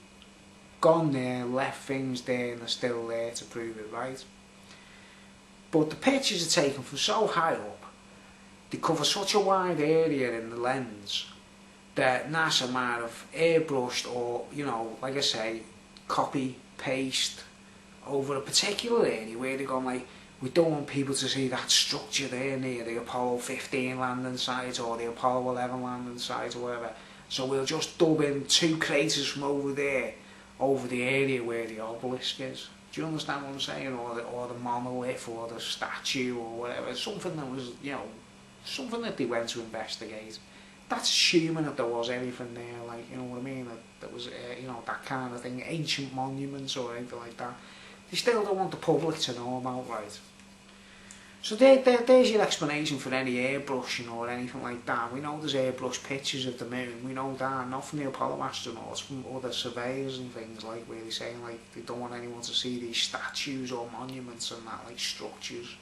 [SPEAKER 1] gone there, left things there, and they're still there to prove it, right? But the pictures are taken from so high up, they cover such a wide area in the lens that NASA might have airbrushed or, you know, like I say, copy, paste over a particular area where they're going like, we don't want people to see that structure there near the Apollo 15 landing site or the Apollo 11 landing site or whatever. So we'll just dub in 2 craters from over there, over the area where the obelisk is. Do you understand what I'm saying? Or the monolith or the statue or whatever. Something that was, you know, something that they went to investigate. That's assuming that there was anything there, like, you know what I mean, that was, you know, that kind of thing, ancient monuments or anything like that. They still don't want the public to know about, right? So there's your explanation for any airbrushing or anything like that. We know there's airbrush pictures of the moon, we know that, not from the Apollo astronauts, from other surveyors and things, like where they're saying like they don't want anyone to see these statues or monuments and that, like structures.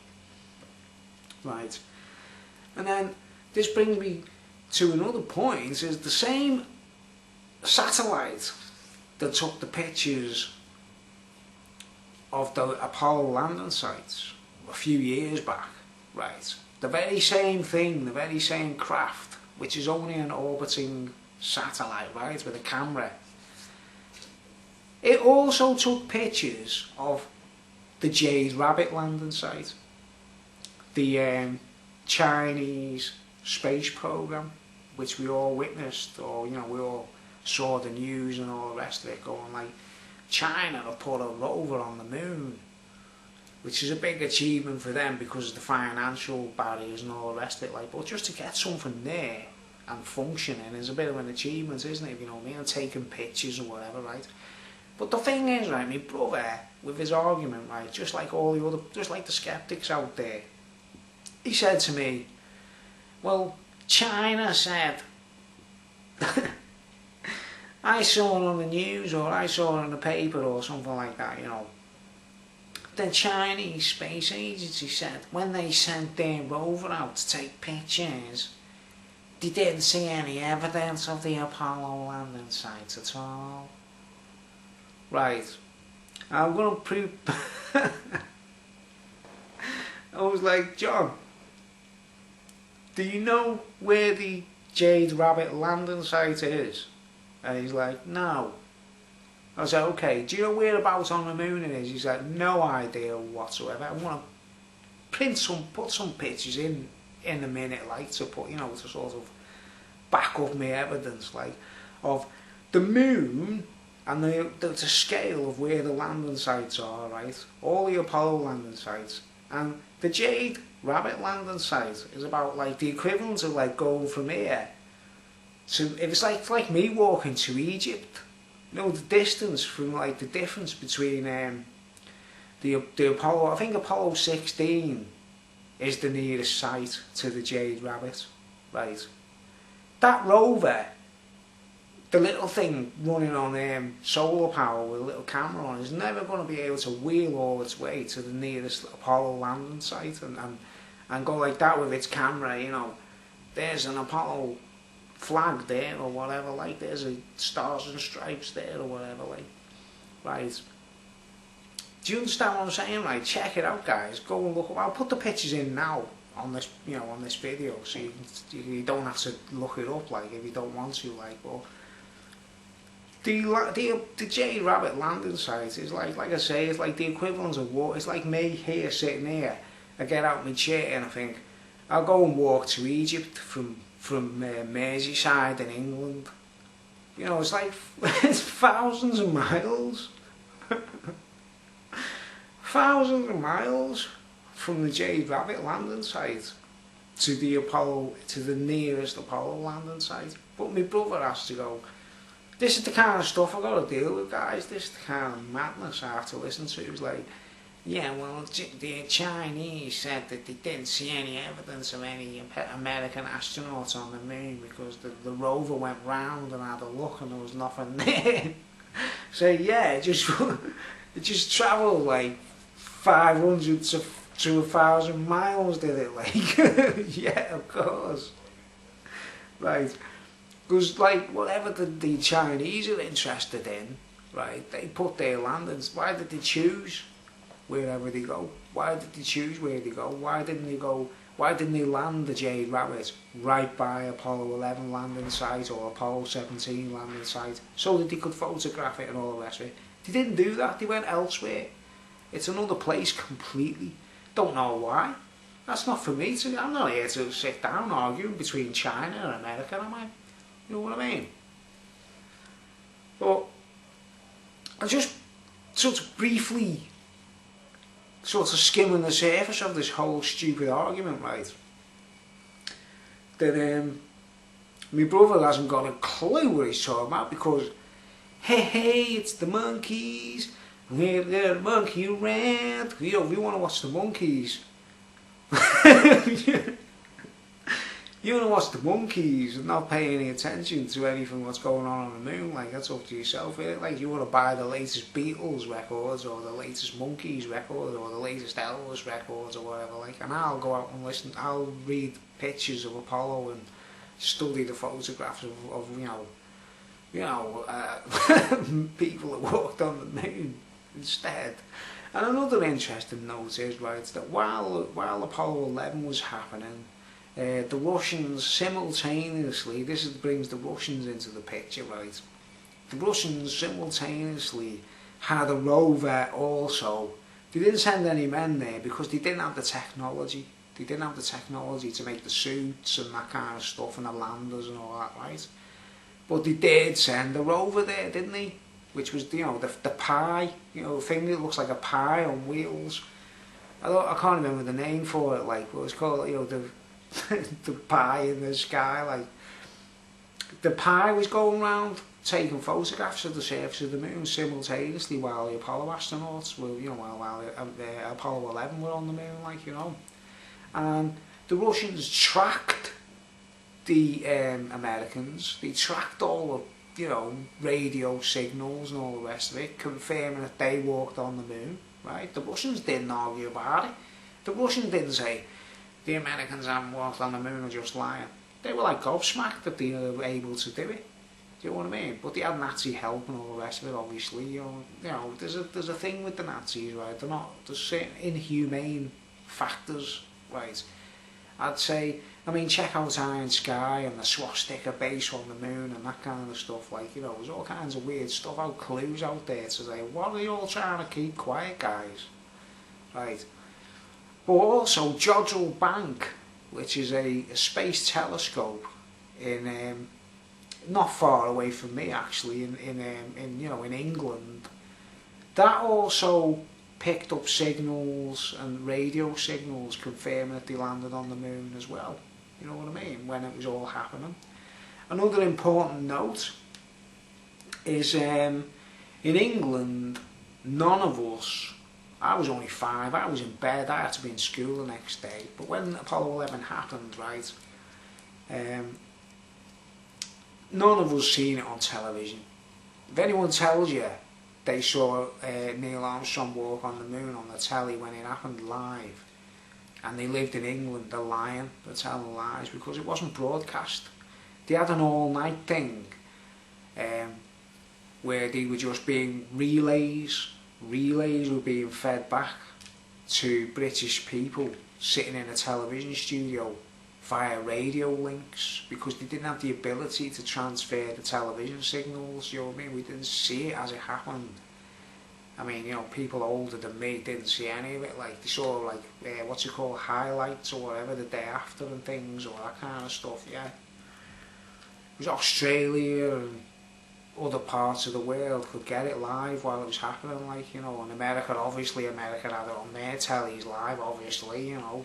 [SPEAKER 1] Right. And then this brings me to another point, is the same satellite that took the pictures of the Apollo landing sites a few years back, right? The very same thing, the very same craft, which is only an orbiting satellite, right, with a camera. It also took pictures of the Jade Rabbit landing site, the Chinese space program, which we all witnessed, or, you know, we all saw the news and all the rest of it going like, China have put a rover on the moon, which is a big achievement for them because of the financial barriers and all the rest of it, like, but just to get something there and functioning is a bit of an achievement, isn't it, if you know what I mean, and taking pictures or whatever, right? But the thing is, right, my brother, with his argument, right, just like all the other, just like the skeptics out there, he said to me, well, China said, I saw it on the news or I saw it in the paper or something like that, you know. The Chinese Space Agency said when they sent their rover out to take pictures, they didn't see any evidence of the Apollo landing sites at all. Right. I'm going to prove... I was like, John, do you know where the Jade Rabbit landing site is? And he's like, no. I was like, okay, do you know whereabouts on the moon it is? He's like, no idea whatsoever. I want to put some pictures in in a minute, like, to put, you know, to sort of back up my evidence, like, of the moon and the scale of where the landing sites are, right? All the Apollo landing sites. And the Jade Rabbit landing site is about, like, the equivalent of, like, going from here to, if it's like me walking to Egypt. You know, the distance from, like, the difference between the Apollo, I think Apollo 16 is the nearest site to the Jade Rabbit, right? That rover, the little thing running on solar power with a little camera on, is never going to be able to wheel all its way to the nearest Apollo landing site and go like that with its camera, you know. There's an Apollo flag there or whatever, like, there's a stars and stripes there or whatever, like, right? Do you understand what I'm saying? Right, check it out, guys. Go and look. I'll put the pictures in now on this, you know, on this video, so you don't have to look it up, like, if you don't want to, like. But the Jade Rabbit landing site is like I say, it's like the equivalent of what. It's like me here sitting here. I get out my chair and I think I'll go and walk to Egypt from Merseyside in England. You know, it's like it's thousands of miles. Thousands of miles from the Jade Rabbit landing site to the nearest Apollo landing site. But my brother has to go. This is the kind of stuff I've got to deal with, guys. This is the kind of madness I have to listen to. It was like, yeah, well, the Chinese said that they didn't see any evidence of any American astronauts on the moon because the rover went round and had a look and there was nothing there. So yeah, it just travelled like 500 to 1,000 miles, did it? Like, yeah, of course. Right. Because, like, whatever the Chinese are interested in, right, they put their landings. Why did they choose wherever they go? Why did they choose where they go? Why didn't they land the Jade Rabbit right by Apollo 11 landing site or Apollo 17 landing site so that they could photograph it and all the rest of it? They didn't do that. They went elsewhere. It's another place completely. Don't know why. That's not for me to. I'm not here to sit down arguing between China and America, am I? You know what I mean? But I just sort of briefly sort of skimming the surface of this whole stupid argument, right? That my brother hasn't got a clue what he's talking about because, hey, it's the monkeys. We're the monkey around. You know, we want to watch the monkeys. You want to watch the monkeys and not pay any attention to anything what's going on the moon. Like, that's up to yourself, innit? Like, you want to buy the latest Beatles records or the latest Monkeys records or the latest Elvis records or whatever. Like, and I'll go out and listen. I'll read pictures of Apollo and study the photographs of people that walked on the moon instead. And another interesting note is, right, that while Apollo 11 was happening, the Russians simultaneously, brings the Russians into the picture, right? The Russians simultaneously had a rover also. They didn't send any men there because they didn't have the technology. They didn't have the technology to make the suits and that kind of stuff and the landers and all that, right? But they did send a rover there, didn't they? Which was, you know, the pie, you know, the thing that looks like a pie on wheels. I can't remember the name for it, like, but it's called, you know, the pie in the sky, like. The pie was going around taking photographs of the surface of the moon simultaneously while the Apollo astronauts were, you know, while Apollo 11 were on the moon, like, you know. And the Russians tracked the Americans. They tracked all the, you know, radio signals and all the rest of it, confirming that they walked on the moon, right? The Russians didn't argue about it. The Russians didn't say the Americans haven't walked on the moon or just lying. They were like gobsmacked that they were able to do it. Do you know what I mean? But they had Nazi help and all the rest of it, obviously. You know, there's a thing with the Nazis, right? There's certain inhumane factors, right? I'd say, I mean, check out Iron Sky and the swastika base on the moon and that kind of stuff. Like, you know, there's all kinds of weird stuff out, clues out there to say, what are you all trying to keep quiet, guys? Right? But also, Jodrell Bank which is a space telescope in not far away from me actually, in you know, in England. That also picked up signals and radio signals confirming that they landed on the moon as well. You know what I mean? When it was all happening. Another important note is in England, none of us, I was only 5, I was in bed, I had to be in school the next day, but when Apollo 11 happened, right, none of us seen it on television. If anyone tells you they saw Neil Armstrong walk on the moon on the telly when it happened live, and they lived in England, they're lying, they're telling lies, because it wasn't broadcast. They had an all-night thing where they were just being relays were being fed back to British people sitting in a television studio via radio links, because they didn't have the ability to transfer the television signals, you know what I mean? We didn't see it as it happened. I mean, you know, people older than me didn't see any of it, like they saw like, what's it called, highlights or whatever the day after and things, or that kind of stuff, yeah. It was Australia and other parts of the world could get it live while it was happening, like, you know, and America, obviously America had it on their tellies live, obviously, you know.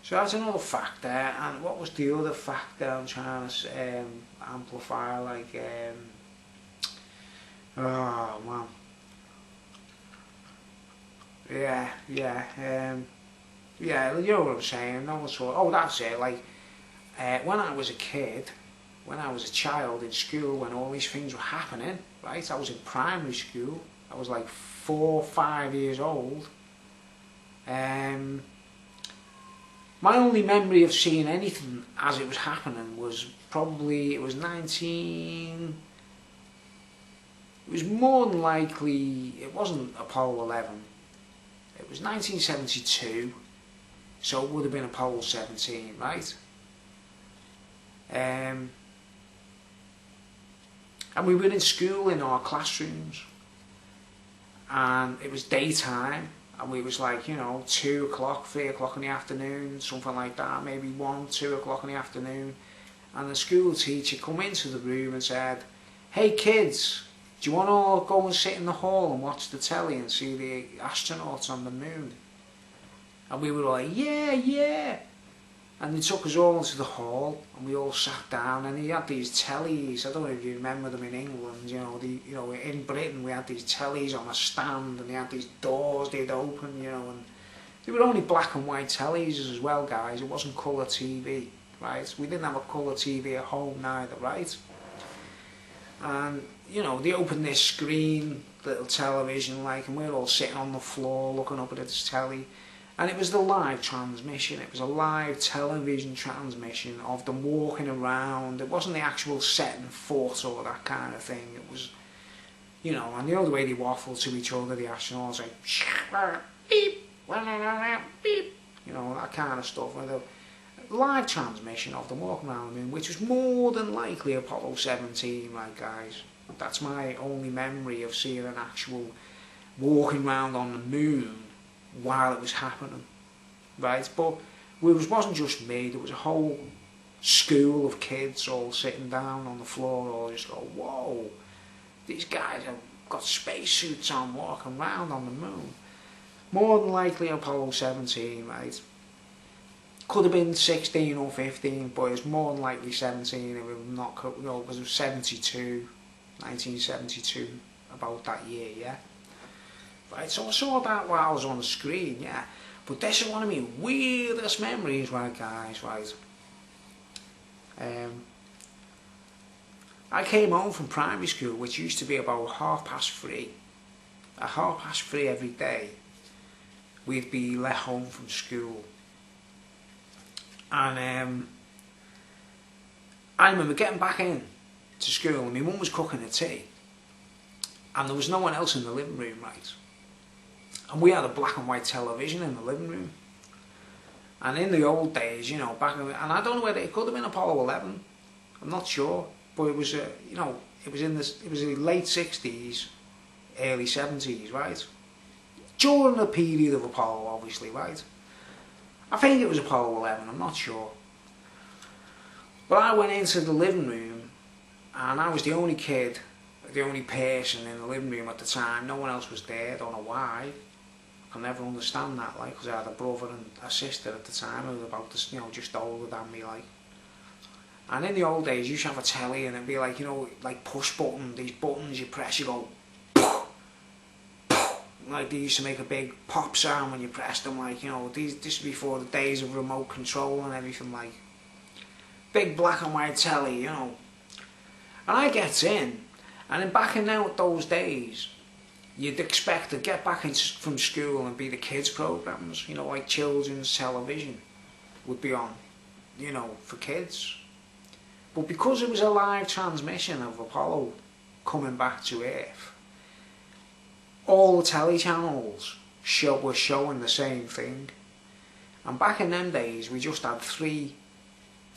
[SPEAKER 1] So that's another factor. And what was the other factor I'm trying to amplify, like, oh man, yeah, you know what I'm saying, no one saw, oh that's it, like, when I was a kid, when I was a child in school, when all these things were happening, right, I was in primary school, I was like 4 or 5 years old, my only memory of seeing anything as it was happening was probably, it was more than likely, it wasn't Apollo 11, it was 1972, so it would have been Apollo 17, right? And we were in school in our classrooms, and it was daytime, and we was like, you know, 2 o'clock, 3 o'clock in the afternoon, something like that, maybe 1, 2 o'clock in the afternoon, and the school teacher come into the room and said, hey kids, do you want to go and sit in the hall and watch the telly and see the astronauts on the moon? And we were like, yeah. And they took us all into the hall, and we all sat down, and he had these tellies, I don't know if you remember them in England, you know, in Britain we had these tellies on a stand, and they had these doors they'd open, you know, and they were only black and white tellies as well, guys, it wasn't colour TV, right? We didn't have a colour TV at home neither, right? And, you know, they opened this screen, little television, like, and we're all sitting on the floor looking up at this telly. And it was the live transmission, it was a live television transmission of them walking around. It wasn't the actual setting foot or that kind of thing. It was, you know, and the other way they waffled to each other, the astronauts, like, beep, beep, you know, that kind of stuff. And the live transmission of them walking around the moon, which was more than likely Apollo 17, right, guys. That's my only memory of seeing an actual walking around on the moon while it was happening, right? But it wasn't just me, there was a whole school of kids all sitting down on the floor, all just go, whoa, these guys have got spacesuits on walking around on the moon. More than likely Apollo 17, right? Could have been 16 or 15, but it's more than likely 17 if it was not, you know, because it was 72, 1972, about that year, yeah? Right, so I saw that while I was on the screen, yeah. But this is one of my weirdest memories, right, guys, right. I came home from primary school, which used to be about 3:30. At 3:30 every day, we'd be let home from school. And I remember getting back in to school, and my mum was cooking the tea. And there was no one else in the living room, right. And we had a black and white television in the living room. And in the old days, you know, back in, and I don't know whether it could have been Apollo 11, I'm not sure, but it was, you know, it was the late 60s, early 70s, right? During the period of Apollo, obviously, right? I think it was Apollo 11, I'm not sure. But I went into the living room and I was the only kid, the only person in the living room at the time. No one else was there, don't know why. I can never understand that, like, because I had a brother and a sister at the time who were about this, you know, just older than me, like. And in the old days, you used to have a telly and it'd be like, you know, like push button, these buttons you press, you go, like they used to make a big pop sound when you pressed them, like, you know, this was before the days of remote control and everything, like. Big black and white telly, you know. And I gets in, and then back in those days, you'd expect to get back from school and be the kids' programs, you know, like children's television would be on, you know, for kids. But because it was a live transmission of Apollo coming back to Earth, all the telly channels were showing the same thing. And back in them days, we just had 3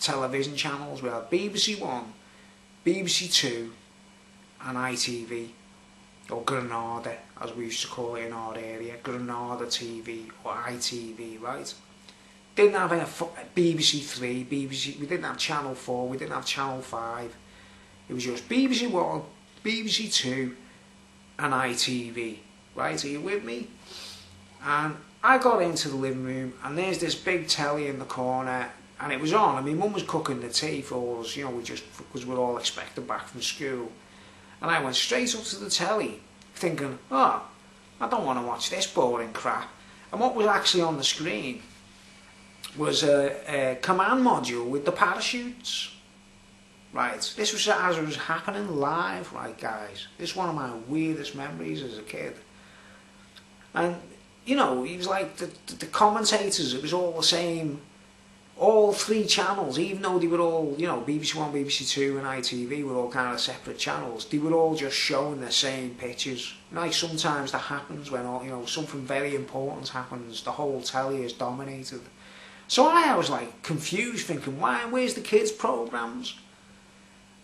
[SPEAKER 1] television channels. We had BBC One, BBC Two, and ITV, or Granada, as we used to call it in our area, Granada TV or ITV, right? Didn't have any BBC Three, we didn't have Channel 4, we didn't have Channel 5. It was just BBC One, BBC Two, and ITV, right? Are you with me? And I got into the living room, and there's this big telly in the corner, and it was on. I mean, Mum was cooking the tea for us, you know, because we're all expected back from school. And I went straight up to the telly, thinking, oh, I don't want to watch this boring crap. And what was actually on the screen was a command module with the parachutes. Right, this was as it was happening live, right, guys. This is one of my weirdest memories as a kid. And, you know, it was like the commentators, it was all the same. All 3 channels, even though they were all, you know, BBC One, BBC Two and ITV were all kind of separate channels, they were all just showing the same pictures. Like sometimes that happens when, you know, something very important happens, the whole telly is dominated. So I was like confused, thinking, where's the kids' programmes?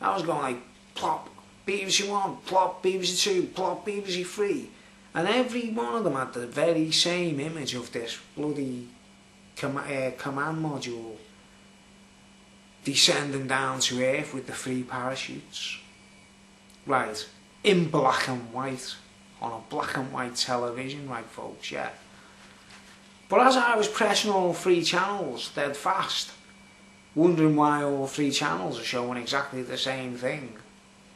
[SPEAKER 1] I was going like, plop, BBC One, plop, BBC Two, plop, BBC Three. And every one of them had the very same image of this bloody command module descending down to Earth with the 3 parachutes, right, in black and white, on a black and white television, right folks, yeah. But as I was pressing all 3 channels dead fast, wondering why all 3 channels are showing exactly the same thing,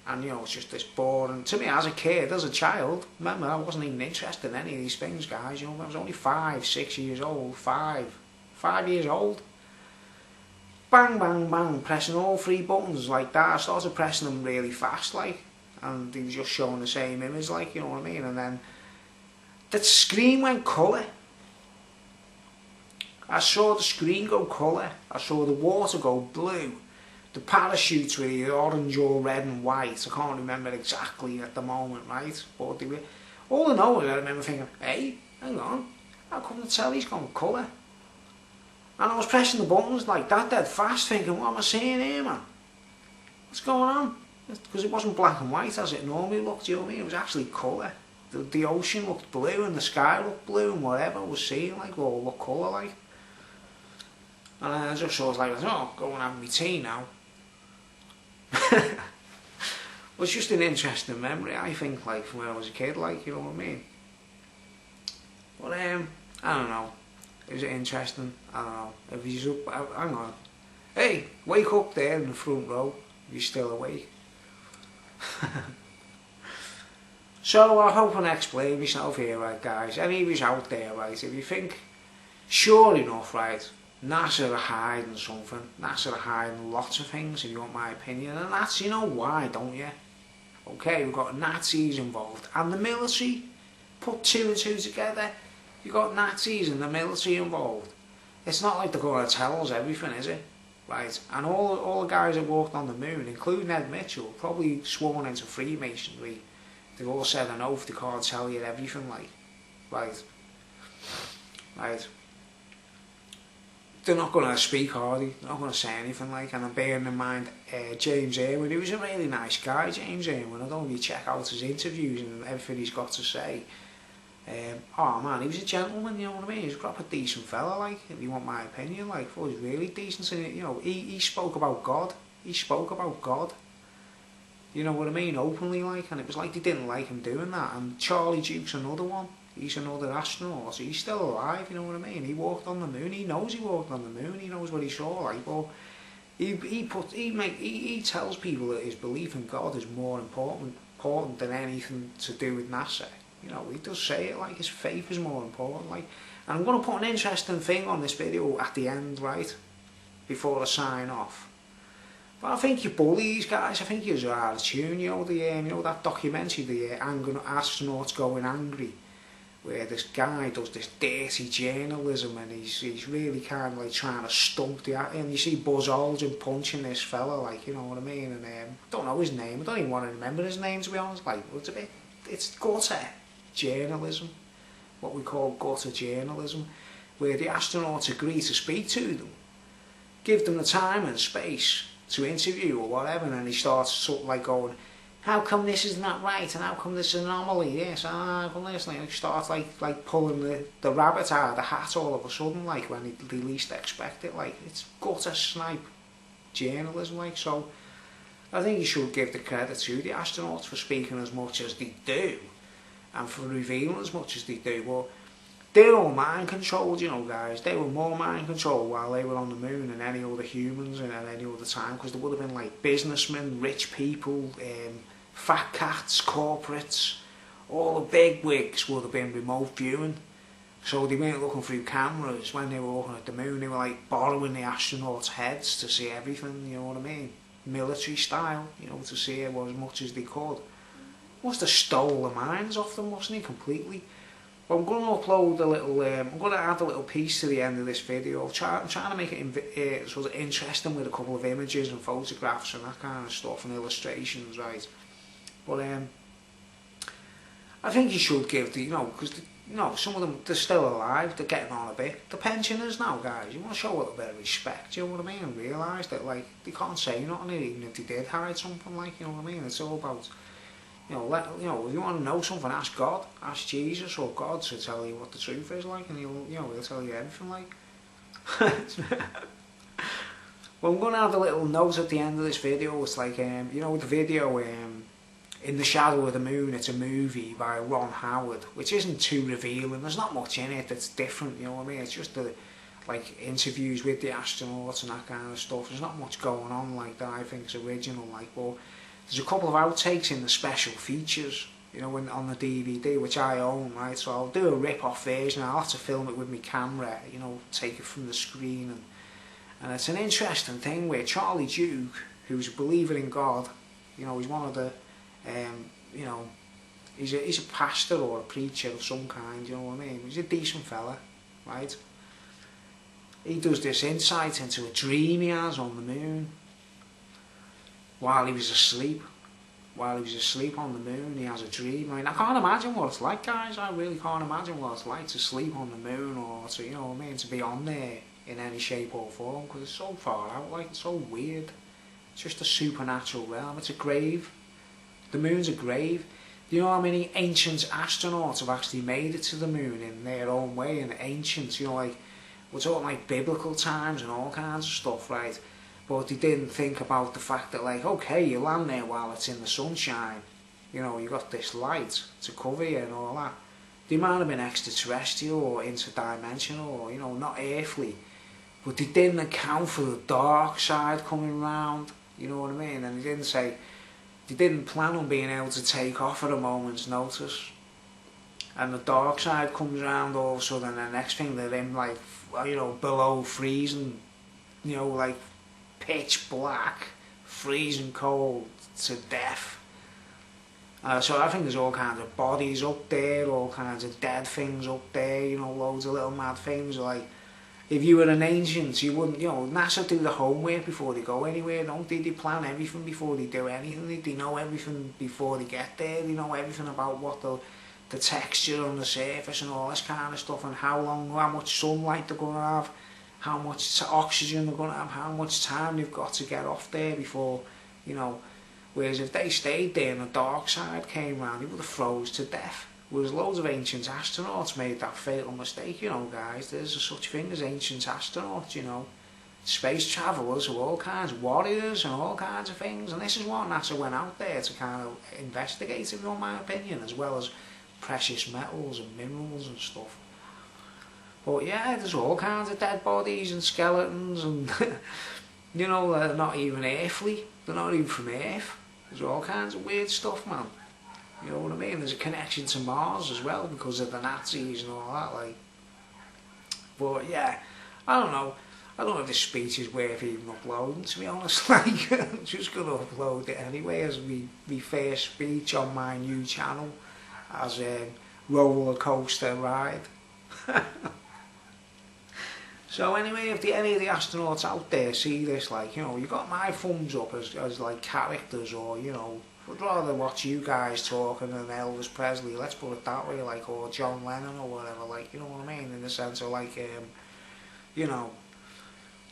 [SPEAKER 1] and you know, it's just this boring, to me as a kid, as a child, remember I wasn't even interested in any of these things, guys, you know, I was only 5, 6 years old, 5 years old. Bang, bang, bang, pressing all 3 buttons like that. I started pressing them really fast, like, and they were just showing the same image, like, you know what I mean? And then the screen went colour. I saw the screen go colour. I saw the water go blue. The parachutes were either orange or red and white. I can't remember exactly at the moment, right? But they were. All I know is I remember thinking, hey, hang on, how come the telly's gone colour? And I was pressing the buttons like that dead fast, thinking, what am I seeing here, man? What's going on? Because it wasn't black and white as it normally looked, you know what I mean? It was actually colour. The ocean looked blue and the sky looked blue and whatever I was seeing, like, all looked colour, like. And I just sort of like, oh, go and have my tea now. It was just an interesting memory, I think, like, from when I was a kid, like, you know what I mean? But, I don't know. Is it interesting? I don't know. If he's up, hang on. Hey, wake up there in the front row. If you're still awake. So I hope I explain myself here, right, guys. Any of you out there, right? If you think, sure enough, right, NASA are hiding something. NASA are hiding lots of things, if you want my opinion. And that's, you know why, don't you? Okay, we've got Nazis involved. And the military, put 2 and 2 together. You've got Nazis and the military involved. It's not like they're going to tell us everything, is it? Right? And all the guys that walked on the moon, including Ed Mitchell, probably sworn into Freemasonry. They've all said an oath they can't tell you everything, like. Right? Right? They're not going to speak, are they? They're not going to say anything, like. And I'm bearing in mind James Irwin. He was a really nice guy, James Irwin. I don't know if you check out his interviews and everything he's got to say. Oh man, he was a gentleman, you know what I mean? He was a proper decent fella, like, if you want my opinion, like, I thought he was really decent, and, you know, he spoke about God. He spoke about God. You know what I mean? Openly, like, and it was like they didn't like him doing that. And Charlie Duke's another one. He's another astronaut. So he's still alive, you know what I mean? He walked on the moon. He knows he walked on the moon. He knows what he saw, like, but he tells people that his belief in God is more important than anything to do with NASA. You know, he does say it, like, his faith is more important, like. And I'm going to put an interesting thing on this video at the end, right? Before I sign off. But I think you bully these guys. I think you're out of tune. You know you know that documentary, the astronauts going angry, where this guy does this dirty journalism, and he's really kind of like trying to stump the and you see Buzz Aldrin punching this fella, like, you know what I mean? And I don't know his name. I don't even want to remember his name, to be honest. Like, it's gutter journalism, what we call gutter journalism, where the astronauts agree to speak to them, give them the time and space to interview or whatever, and then he starts sort of like going, how come this is not right, and how come this is an anomaly, yes, how come this, and he starts like pulling the rabbit out of the hat all of a sudden, like, when they least expect it. Like, it's gutter snipe journalism, like. So I think you should give the credit to the astronauts for speaking as much as they do, and for revealing as much as they do. But they're all mind controlled, you know, guys. They were more mind controlled while they were on the moon than any other humans and at any other time, because there would have been like businessmen, rich people, fat cats, corporates, all the big wigs would have been remote viewing. So they weren't looking through cameras when they were looking at the moon. They were like borrowing the astronauts' heads to see everything, you know what I mean? Military style, you know, to see it as much as they could. Must have stole the minds off them, mustn't he, completely? But I'm going to upload a little, I'm going to add a little piece to the end of this video. I'm trying to make it sort of interesting with a couple of images and photographs and that kind of stuff and illustrations, right? But I think you should give the, you know, because, you know, some of them, they're still alive, they're getting on a bit. The pensioners now, guys, you want to show a little bit of respect, you know what I mean? And realise that, like, they can't say nothing, even if they did hide something, like, you know what I mean? It's all about, you know, if you want to know something, ask God, ask Jesus or God to tell you what the truth is, like, and he'll tell you everything, like. Well, I'm going to have a little note at the end of this video. It's like, you know, the video, In the Shadow of the Moon, it's a movie by Ron Howard, which isn't too revealing. There's not much in it that's different, you know what I mean? It's just like interviews with the astronauts and that kind of stuff. There's not much going on like that. I think it's original, like, but there's a couple of outtakes in the special features, you know, on the DVD, which I own, right? So I'll do a rip-off version. I'll have to film it with my camera, you know, take it from the screen. And it's an interesting thing where Charlie Duke, who's a believer in God, you know, he's one of the, you know, he's a pastor or a preacher of some kind, you know what I mean? He's a decent fella, right? He does this insight into a dream he has on the moon. While he was asleep on the moon, he has a dream. I mean, I can't imagine what it's like, guys. I really can't imagine what it's like to sleep on the moon, or to, you know what I mean, to be on there in any shape or form, because it's so far out, like, it's so weird. It's just a supernatural realm. It's a grave. The moon's a grave. Do you know how many ancient astronauts have actually made it to the moon in their own way? And ancient, you know, like, we're talking like biblical times and all kinds of stuff, right? But they didn't think about the fact that, like, okay, you land there while it's in the sunshine. You know, you got this light to cover you and all that. They might have been extraterrestrial or interdimensional or, you know, not earthly. But they didn't account for the dark side coming round. You know what I mean? And they didn't plan on being able to take off at a moment's notice. And the dark side comes around all of a sudden, and the next thing they're in, like, you know, below freezing, you know, like, pitch black, freezing cold to death. So I think there's all kinds of bodies up there, all kinds of dead things up there, you know, loads of little mad things. Like, if you were an ancient, you wouldn't, you know, NASA do the homework before they go anywhere, don't they? They plan everything before they do anything. They know everything before they get there. They know everything about what the texture on the surface and all this kind of stuff, and how much sunlight they're going to have, how much oxygen they're going to have, how much time they've got to get off there before, you know. Whereas if they stayed there and the dark side came round, they would have froze to death. Whereas loads of ancient astronauts made that fatal mistake, you know, guys. There's a such thing as ancient astronauts, you know. Space travellers of all kinds, warriors and all kinds of things. And this is what NASA went out there to kind of investigate, in my opinion, as well as precious metals and minerals and stuff. But yeah, there's all kinds of dead bodies and skeletons and, you know, they're not even earthly. They're not even from Earth. There's all kinds of weird stuff, man. You know what I mean? There's a connection to Mars as well because of the Nazis and all that, like. But yeah, I don't know. I don't know if this speech is worth even uploading, to be honest. Like, I'm just going to upload it anyway as my first speech on my new channel as a roller coaster ride. So anyway, if any of the astronauts out there see this, like, you know, you got my thumbs up as like characters, or, you know, I'd rather watch you guys talking than Elvis Presley, let's put it that way, like, or John Lennon or whatever, like, you know what I mean, in the sense of, like, you know,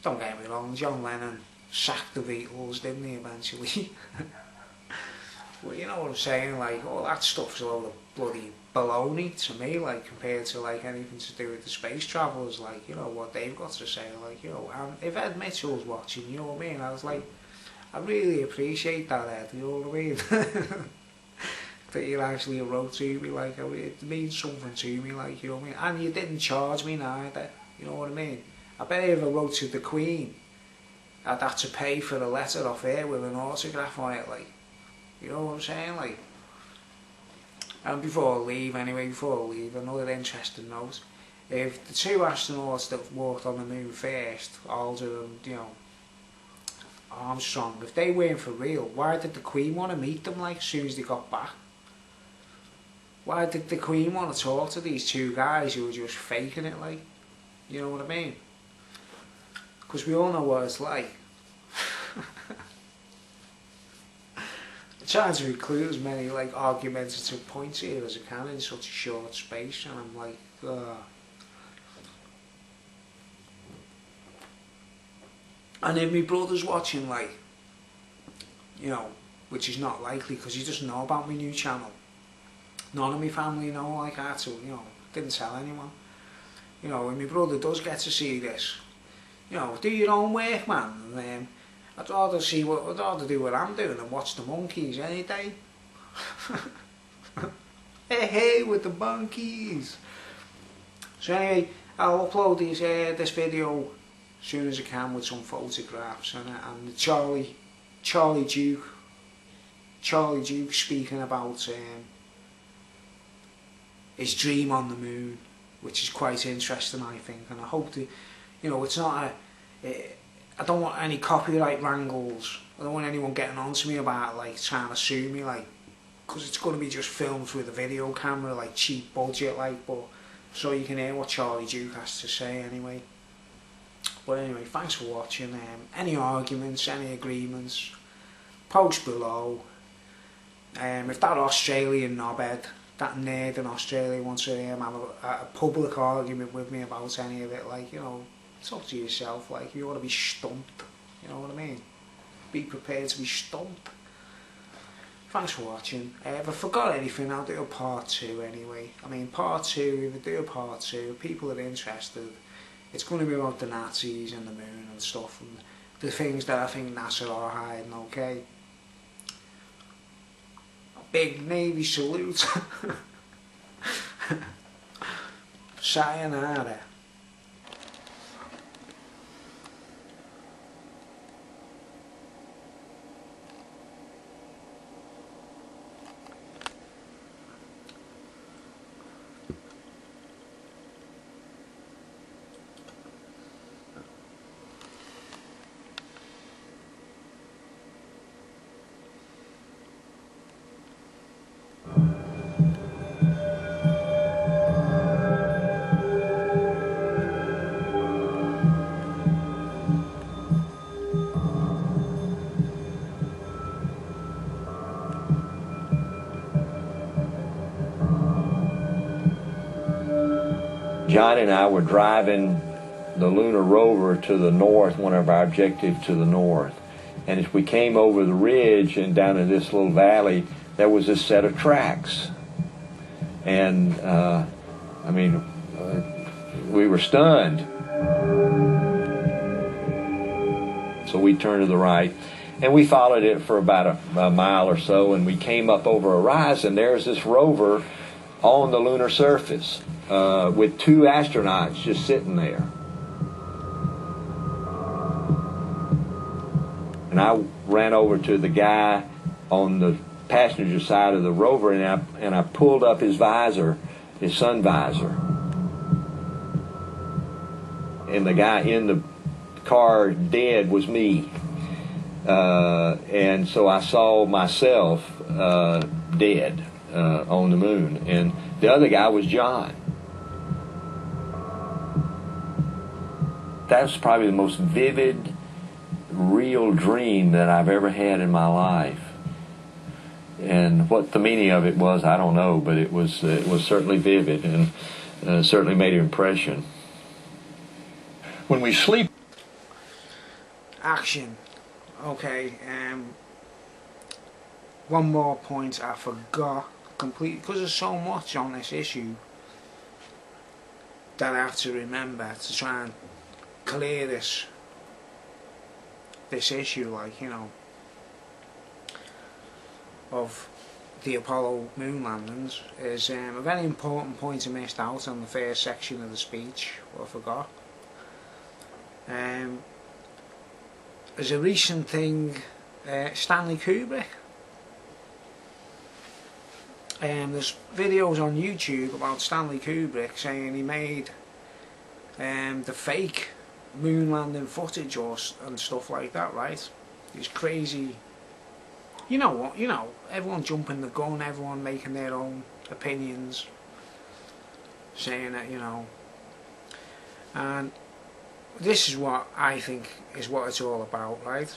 [SPEAKER 1] don't get me wrong, John Lennon sacked the Beatles, didn't he, eventually? Well, you know what I'm saying, like, all that stuff's a load of bloody baloney to me, like, compared to, like, anything to do with the space travellers, like, you know, what they've got to say, like, you know, and if Ed Mitchell's watching, you know what I mean, I was like, I really appreciate that, Ed, you know what I mean? That you actually wrote to me, like, it means something to me, like, you know what I mean, and you didn't charge me neither, you know what I mean? I bet if I wrote to the Queen, I'd have to pay for a letter off her with an autograph on it, like, you know what I'm saying, like. And before I leave, another interesting note. If the two astronauts that walked on the moon first, Aldrin and, you know, Armstrong, if they weren't for real, why did the Queen want to meet them, like, as soon as they got back? Why did the Queen want to talk to these two guys who were just faking it, like? You know what I mean? Because we all know what it's like. I'm trying to include as many, like, argumentative points here as I can in such a short space, and I'm like, And then my brother's watching, like, you know, which is not likely because he doesn't know about my new channel. None of my family know, like, I had to, you know, didn't tell anyone. You know, when my brother does get to see this, you know, do your own work, man. And I'd rather do what I'm doing and watch the monkeys any day. Hey, with the monkeys. So anyway, I'll upload this video as soon as I can with some photographs and Charlie Duke speaking about his dream on the moon, which is quite interesting, I think, and I hope to, you know, it's not I don't want any copyright wrangles. I don't want anyone getting on to me about, like, trying to sue me, like, because it's going to be just filmed with a video camera, like, cheap budget, like, but so you can hear what Charlie Duke has to say anyway. But anyway, thanks for watching. Any arguments, any agreements, post below. If that Australian knobhead, that nerd in Australia wants to have a public argument with me about any of it, like, you know, it's up to yourself. Like, if you want to be stumped, you know what I mean? Be prepared to be stumped. Thanks for watching. If I forgot anything, I'll do a part 2 anyway. I mean, part 2, if I do a part 2, if people are interested, it's going to be about the Nazis and the moon and stuff, and the things that I think NASA are hiding, okay? A big Navy salute. Sayonara.
[SPEAKER 2] John and I were driving the lunar rover to the north, one of our objectives to the north. And as we came over the ridge and down in this little valley, there was this set of tracks. And we were stunned. So we turned to the right, and we followed it for about a mile or so, and we came up over a rise, and there's this rover on the lunar surface with 2 astronauts just sitting there. And I ran over to the guy on the passenger side of the rover, and I pulled up his visor, his sun visor. And the guy in the car dead was me. And so I saw myself dead on the moon. And the other guy was John. That was probably the most vivid, real dream that I've ever had in my life. And what the meaning of it was, I don't know, but it was certainly vivid and certainly made an impression. When we sleep,
[SPEAKER 1] action. Okay, one more point I forgot completely, because there's so much on this issue that I have to remember to try and clear this issue, like, you know, of the Apollo moon landings. Is a very important point I missed out on the first section of the speech, what I forgot. There's a recent thing, Stanley Kubrick. There's videos on YouTube about Stanley Kubrick saying he made the fake moon landing footage and stuff like that, right? These crazy, you know what, you know, everyone jumping the gun, everyone making their own opinions, saying that, you know, and this is what I think is what it's all about, right?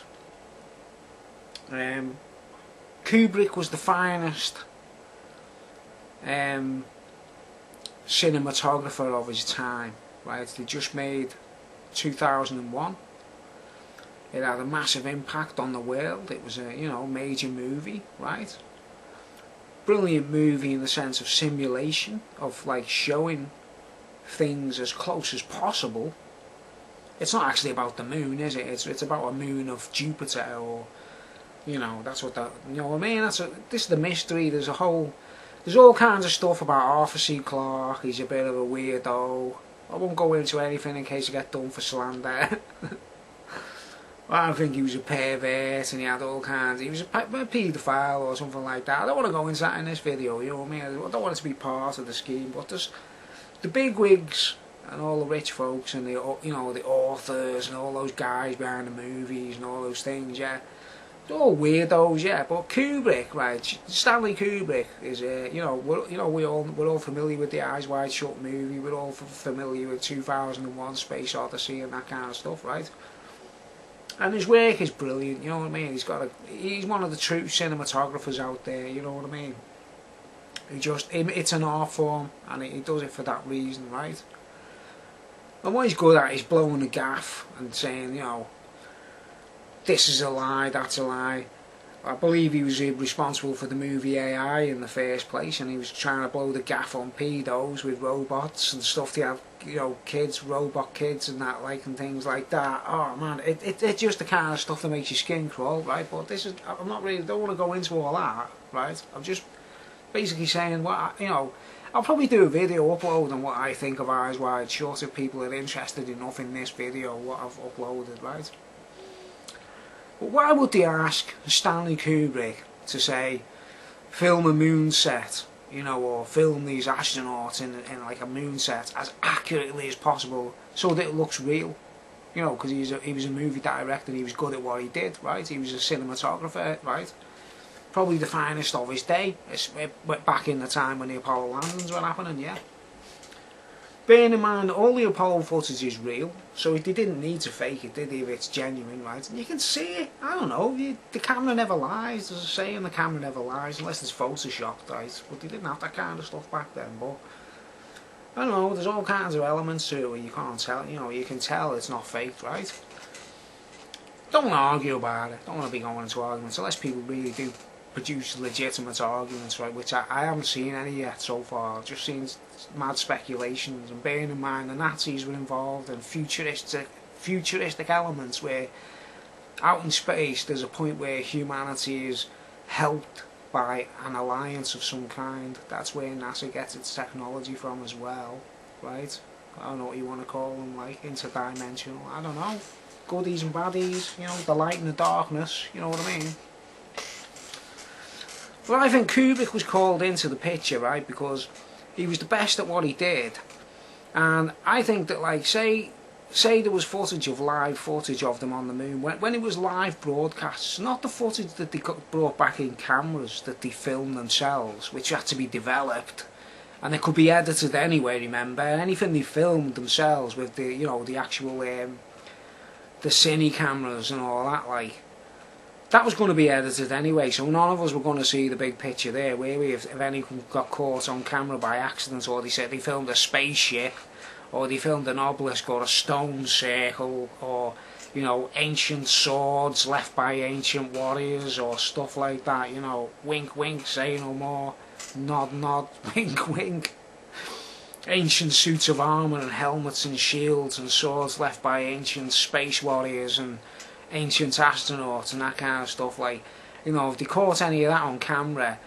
[SPEAKER 1] Kubrick was the finest cinematographer of his time, right? They just made 2001. It had a massive impact on the world. It was a, you know, major movie, right? Brilliant movie in the sense of simulation, of like showing things as close as possible. It's not actually about the moon, is it? It's about a moon of Jupiter, or, you know, that's what that, you know what I mean? This is the mystery. There's all kinds of stuff about Arthur C. Clarke. He's a bit of a weirdo. I won't go into anything in case I get done for slander. I think he was a pervert, and he had all kinds. He was a paedophile or something like that. I don't want to go into that in this video, you know what I mean? I don't want it to be part of the scheme, but there's the bigwigs and all the rich folks and the, you know, the authors and all those guys behind the movies and all those things, yeah. They're all weirdos, yeah. But Kubrick, right? Stanley Kubrick is, you know, we're all familiar with the Eyes Wide Shut movie. We're all familiar with 2001: Space Odyssey and that kind of stuff, right? And his work is brilliant, you know what I mean? He's one of the true cinematographers out there, you know what I mean? It's an art form, and he does it for that reason, right? And what he's good at is blowing the gaff and saying, you know, this is a lie, that's a lie. I believe he was responsible for the movie AI in the first place, and he was trying to blow the gaff on pedos with robots and stuff. They have, you know, kids, robot kids and that, like, and things like that. Oh man, it's just the kind of stuff that makes your skin crawl, right? But this is, I'm not really, don't want to go into all that, right? I'm just basically saying what, you know, I'll probably do a video upload on what I think of Eyes Wide Shut if people are interested enough in this video, what I've uploaded, right? But why would they ask Stanley Kubrick to say, film a moon set, you know, or film these astronauts in like a moon set as accurately as possible so that it looks real? You know, because he was a movie director and he was good at what he did, right? He was a cinematographer, right? Probably the finest of his day, back in the time when the Apollo landings were happening, yeah. Bearing in mind, all the Apollo footage is real, so they didn't need to fake it, did they, if it's genuine, right? And you can see it, I don't know, the camera never lies, there's a saying, the camera never lies, unless it's photoshopped, right? But they didn't have that kind of stuff back then, but I don't know, there's all kinds of elements to it where you can't tell, you know, you can tell it's not fake, right? Don't want to argue about it, don't want to be going into arguments, unless people really do produce legitimate arguments, right? Which I haven't seen any yet so far. I've just seen mad speculations, and bearing in mind the Nazis were involved and futuristic elements where out in space there's a point where humanity is helped by an alliance of some kind. That's where NASA gets its technology from as well, right? I don't know what you want to call them, like interdimensional, I don't know. Goodies and baddies, you know, the light and the darkness, you know what I mean? But I think Kubrick was called into the picture, right, because he was the best at what he did. And I think that, like, say there was live footage of them on the moon, when it was live broadcasts, not the footage that they brought back in cameras that they filmed themselves, which had to be developed, and it could be edited anyway, remember, anything they filmed themselves with the, you know, the actual, the cine cameras and all that, like, that was going to be edited anyway, so none of us were going to see the big picture there, were we, if anyone got caught on camera by accident, or they said they filmed a spaceship, or they filmed an obelisk or a stone circle, or, you know, ancient swords left by ancient warriors, or stuff like that, you know, wink wink, say no more, nod nod, wink wink. Ancient suits of armour and helmets and shields and swords left by ancient space warriors and ancient astronauts and that kind of stuff. Like, you know, if they caught any of that on camera,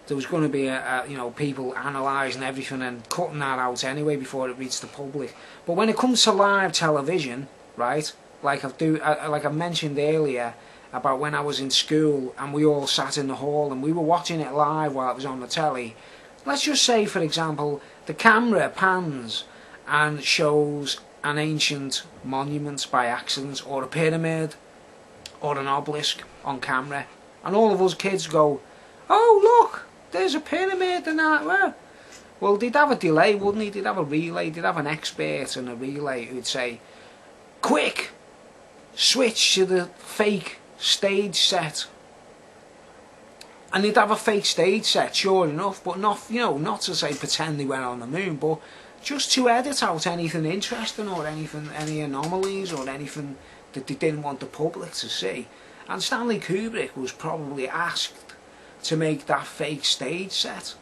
[SPEAKER 1] there was going to be you know, people analysing everything and cutting that out anyway before it reached the public. But when it comes to live television, right, like I mentioned earlier about when I was in school and we all sat in the hall and we were watching it live while it was on the telly. Let's just say, for example, the camera pans and shows an ancient monument by accident, or a pyramid, or an obelisk on camera, and all of us kids go, "Oh look, there's a pyramid and that." Well, they'd have a delay, wouldn't they? They'd have a relay, they'd have an expert in a relay who'd say, "Quick, switch to the fake stage set." And they'd have a fake stage set, sure enough, but not, you know, not to say pretend they went on the moon, but just to edit out anything interesting, or anything, any anomalies, or anything that they didn't want the public to see. And Stanley Kubrick was probably asked to make that fake stage set,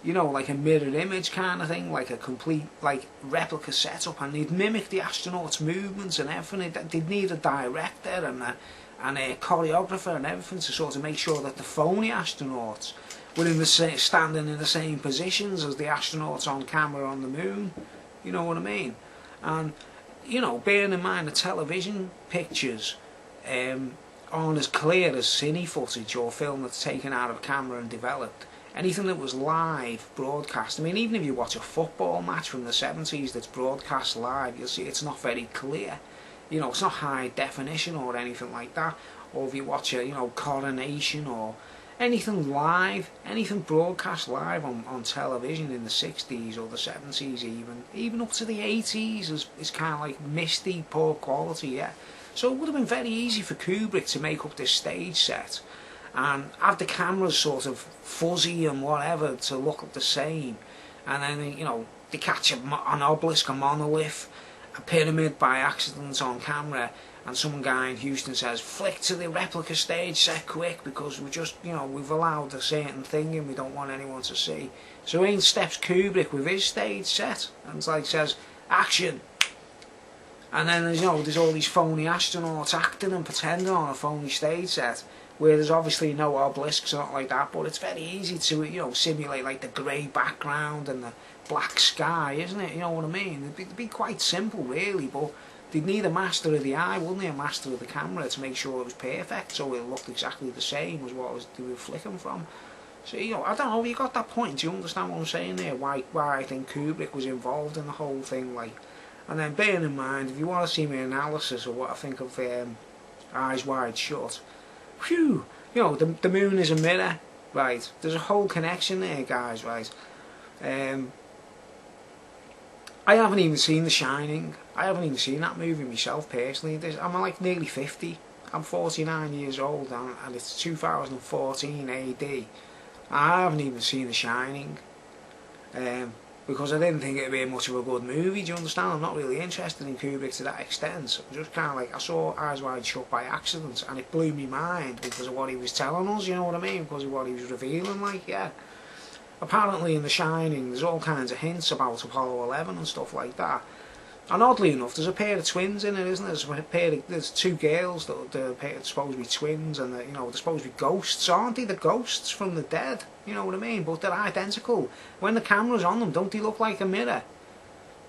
[SPEAKER 1] you know, like a mirror image kind of thing, like a complete, like, replica setup, and they'd mimic the astronauts' movements and everything. They'd need a director and a choreographer and everything to sort of make sure that the phony astronauts were standing in the same positions as the astronauts on camera on the moon, you know what I mean? And, you know, bearing in mind the television pictures aren't as clear as cine footage or film that's taken out of camera and developed. Anything that was live broadcast, I mean, even if you watch a football match from the 70s that's broadcast live, you'll see it's not very clear. You know, it's not high definition or anything like that. Or if you watch a, you know, coronation or anything live, anything broadcast live on television in the 60s or the 70s even up to the 80s is kind of like misty, poor quality, yeah. So it would have been very easy for Kubrick to make up this stage set and have the cameras sort of fuzzy and whatever to look the same. And then, you know, they catch an obelisk, a monolith, a pyramid by accident on camera, and some guy in Houston says, "Flick to the replica stage set quick, because we just, you know, we've allowed a certain thing and we don't want anyone to see." So in steps Kubrick with his stage set, and it's like, says, "Action!" And then there's, you know, there's all these phony astronauts acting and pretending on a phony stage set, where there's obviously no obelisks or not like that, but it's very easy to, you know, simulate like the grey background and the black sky, isn't it? You know what I mean? It'd be quite simple really, but they'd need a master of the eye, wouldn't they? A master of the camera to make sure it was perfect, so it looked exactly the same as what they were flicking from. So, you know, I don't know, you got that point, do you understand what I'm saying there? Why I think Kubrick was involved in the whole thing, like. And then bearing in mind, if you want to see my analysis of what I think of Eyes Wide Shut, whew, you know, the moon is a mirror, right? There's a whole connection there, guys, right? I haven't even seen The Shining. I haven't even seen that movie myself personally. I'm like nearly 50. I'm 49 years old and it's 2014 AD. I haven't even seen The Shining. because I didn't think it'd be much of a good movie. Do you understand? I'm not really interested in Kubrick to that extent. I'm just kind of like, I saw Eyes Wide Shut by accident, and it blew me mind because of what he was telling us. You know what I mean? Because of what he was revealing. Like, yeah. Apparently in The Shining, there's all kinds of hints about Apollo 11 and stuff like that. And oddly enough, there's a pair of twins in it, isn't there? There's two girls that are supposed to be twins, and you know, they're supposed to be ghosts, aren't they? The ghosts from the dead, you know what I mean? But they're identical. When the camera's on them, don't they look like a mirror?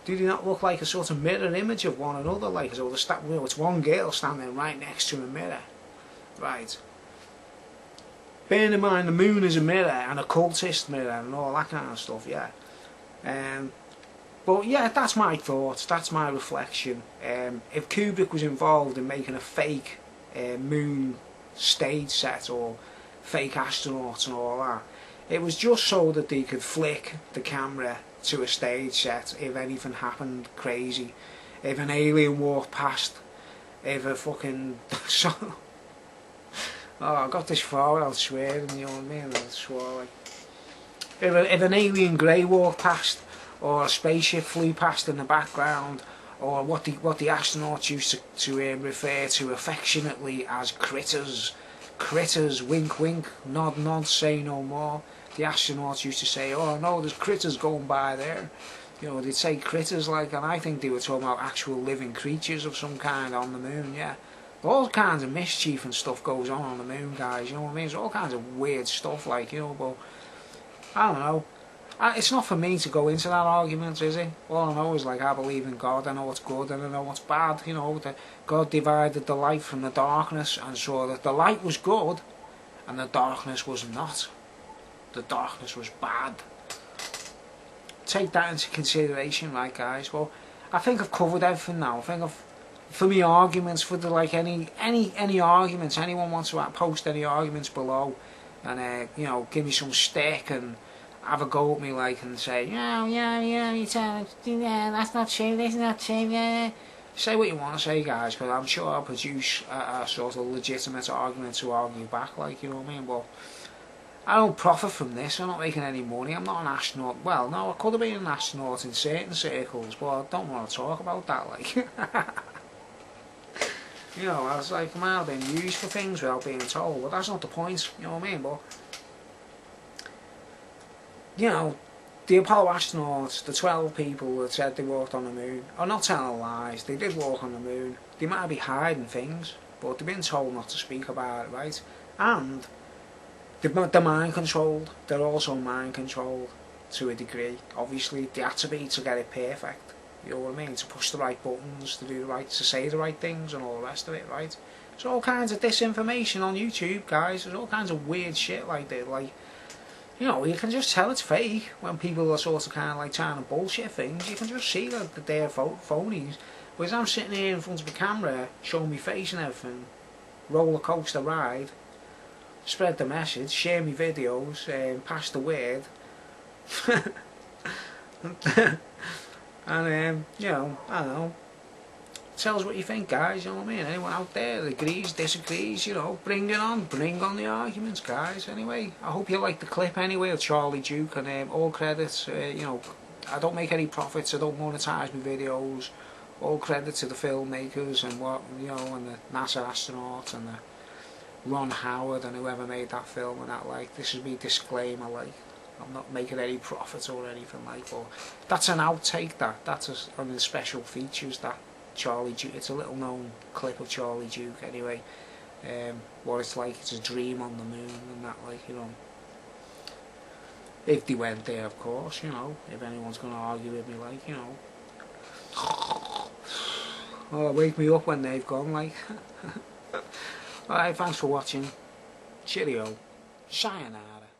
[SPEAKER 1] Do they not look like a sort of mirror image of one another? Like, so it's one girl standing right next to a mirror, right? Bearing in mind the moon is a mirror and a cultist mirror and all that kind of stuff, yeah. But yeah, that's my thoughts, that's my reflection. If Kubrick was involved in making a fake moon stage set or fake astronauts and all that, it was just so that they could flick the camera to a stage set if anything happened crazy. If an alien walked past, if a fucking... Oh, I got this far without swearing, you know what I mean? I swore like... If an alien grey walked past, or a spaceship flew past in the background, or what the astronauts used to refer to affectionately as critters. Critters, wink wink, nod nod, say no more. The astronauts used to say, oh no, there's critters going by there. You know, they'd say critters like, and I think they were talking about actual living creatures of some kind on the moon, yeah. All kinds of mischief and stuff goes on the moon, guys, you know what I mean? There's all kinds of weird stuff, like, you know, but I don't know. It's not for me to go into that argument, is it? All I know is, like, I believe in God, I know what's good and I know what's bad, you know, that God divided the light from the darkness and saw that the light was good and the darkness was not. The darkness was bad. Take that into consideration, right, guys? Well, I think I've covered everything now. I think for me arguments, for the, like, any arguments, anyone wants to post any arguments below and, you know, give me some stick and have a go at me, like, and say, yeah, that's not true, this is not true, yeah. Say what you want to say, guys, because I'm sure I'll produce a sort of legitimate argument to argue back, like, you know what I mean? But I don't profit from this, I'm not making any money, I'm not an astronaut. Well, no, I could have been an astronaut in certain circles, but I don't want to talk about that, like. You know, I was like, man, I've been used for things without being told, but that's not the point, you know what I mean? But, you know, the Apollo astronauts, the 12 people that said they walked on the moon, are not telling lies, they did walk on the moon. They might be hiding things, but they've been told not to speak about it, right? And they're mind controlled, they're also mind controlled to a degree. Obviously, they had to be to get it perfect, you know what I mean? To push the right buttons, to do the right, to say the right things and all the rest of it, right? There's all kinds of disinformation on YouTube, guys, there's all kinds of weird shit like that, like, you know, you can just tell it's fake when people are sort of kind of like trying to bullshit things. You can just see that they're phonies. Whereas I'm sitting here in front of a camera, showing me face and everything, roller coaster ride, spread the message, share me videos, pass the word, and you know, I don't know. Tell us what you think, guys, you know what I mean? Anyone out there that agrees, disagrees, you know, bring it on, bring on the arguments, guys. Anyway, I hope you liked the clip anyway of Charlie Duke, and all credits, you know, I don't make any profits, I don't monetize my videos, all credit to the filmmakers and what, you know, and the NASA astronauts and the Ron Howard and whoever made that film and that, like, this is me disclaimer, like, I'm not making any profits or anything like, but that's an outtake, that's one of the special features, that Charlie Duke, it's a little known clip of Charlie Duke anyway, what it's like, it's a dream on the moon and that, like, you know, if they went there, of course, you know, if anyone's going to argue with me, like, you know, oh, wake me up when they've gone, like. Alright, thanks for watching, cheerio, sayonara.